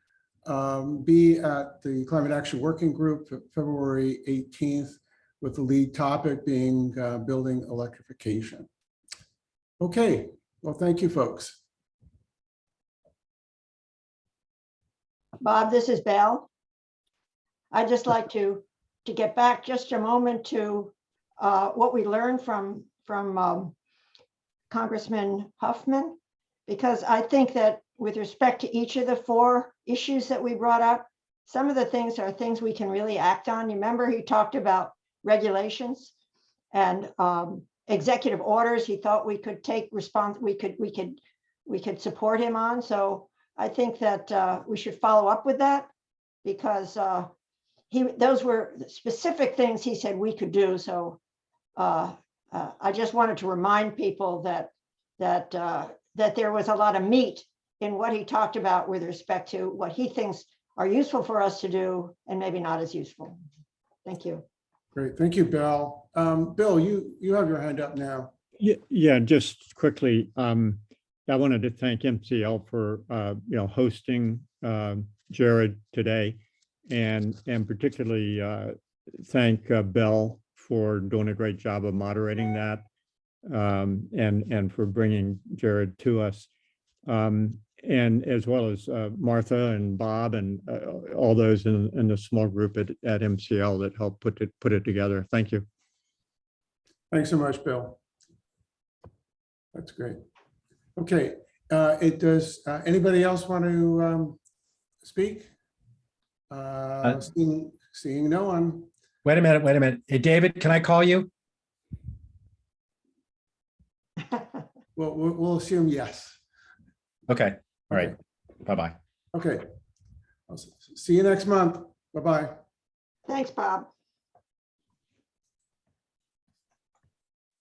S1: be at the Climate Action Working Group February 18th, with the lead topic being building electrification. Okay, well, thank you, folks.
S2: Bob, this is Belle. I'd just like to get back just a moment to what we learned from Congressman Huffman, because I think that with respect to each of the 4 issues that we brought up, some of the things are things we can really act on. You remember he talked about regulations and executive orders. He thought we could take response, we could support him on. So I think that we should follow up with that, because those were specific things he said we could do. So I just wanted to remind people that there was a lot of meat in what he talked about with respect to what he thinks are useful for us to do and maybe not as useful. Thank you.
S1: Great, thank you, Bill. Bill, you have your hand up now.
S4: Yeah, just quickly, I wanted to thank MCL for hosting Jared today, and particularly thank Bell for doing a great job of moderating that, and for bringing Jared to us, and as well as Martha and Bob and all those in the small group at MCL that helped put it together. Thank you.
S1: Thanks so much, Bill. That's great. Okay, does anybody else want to speak? Seeing no one.
S9: Wait a minute. Hey, David, can I call you?
S1: Well, we'll assume yes.
S9: Okay. All right. Bye-bye.
S1: Okay. I'll see you next month. Bye-bye.
S2: Thanks, Bob.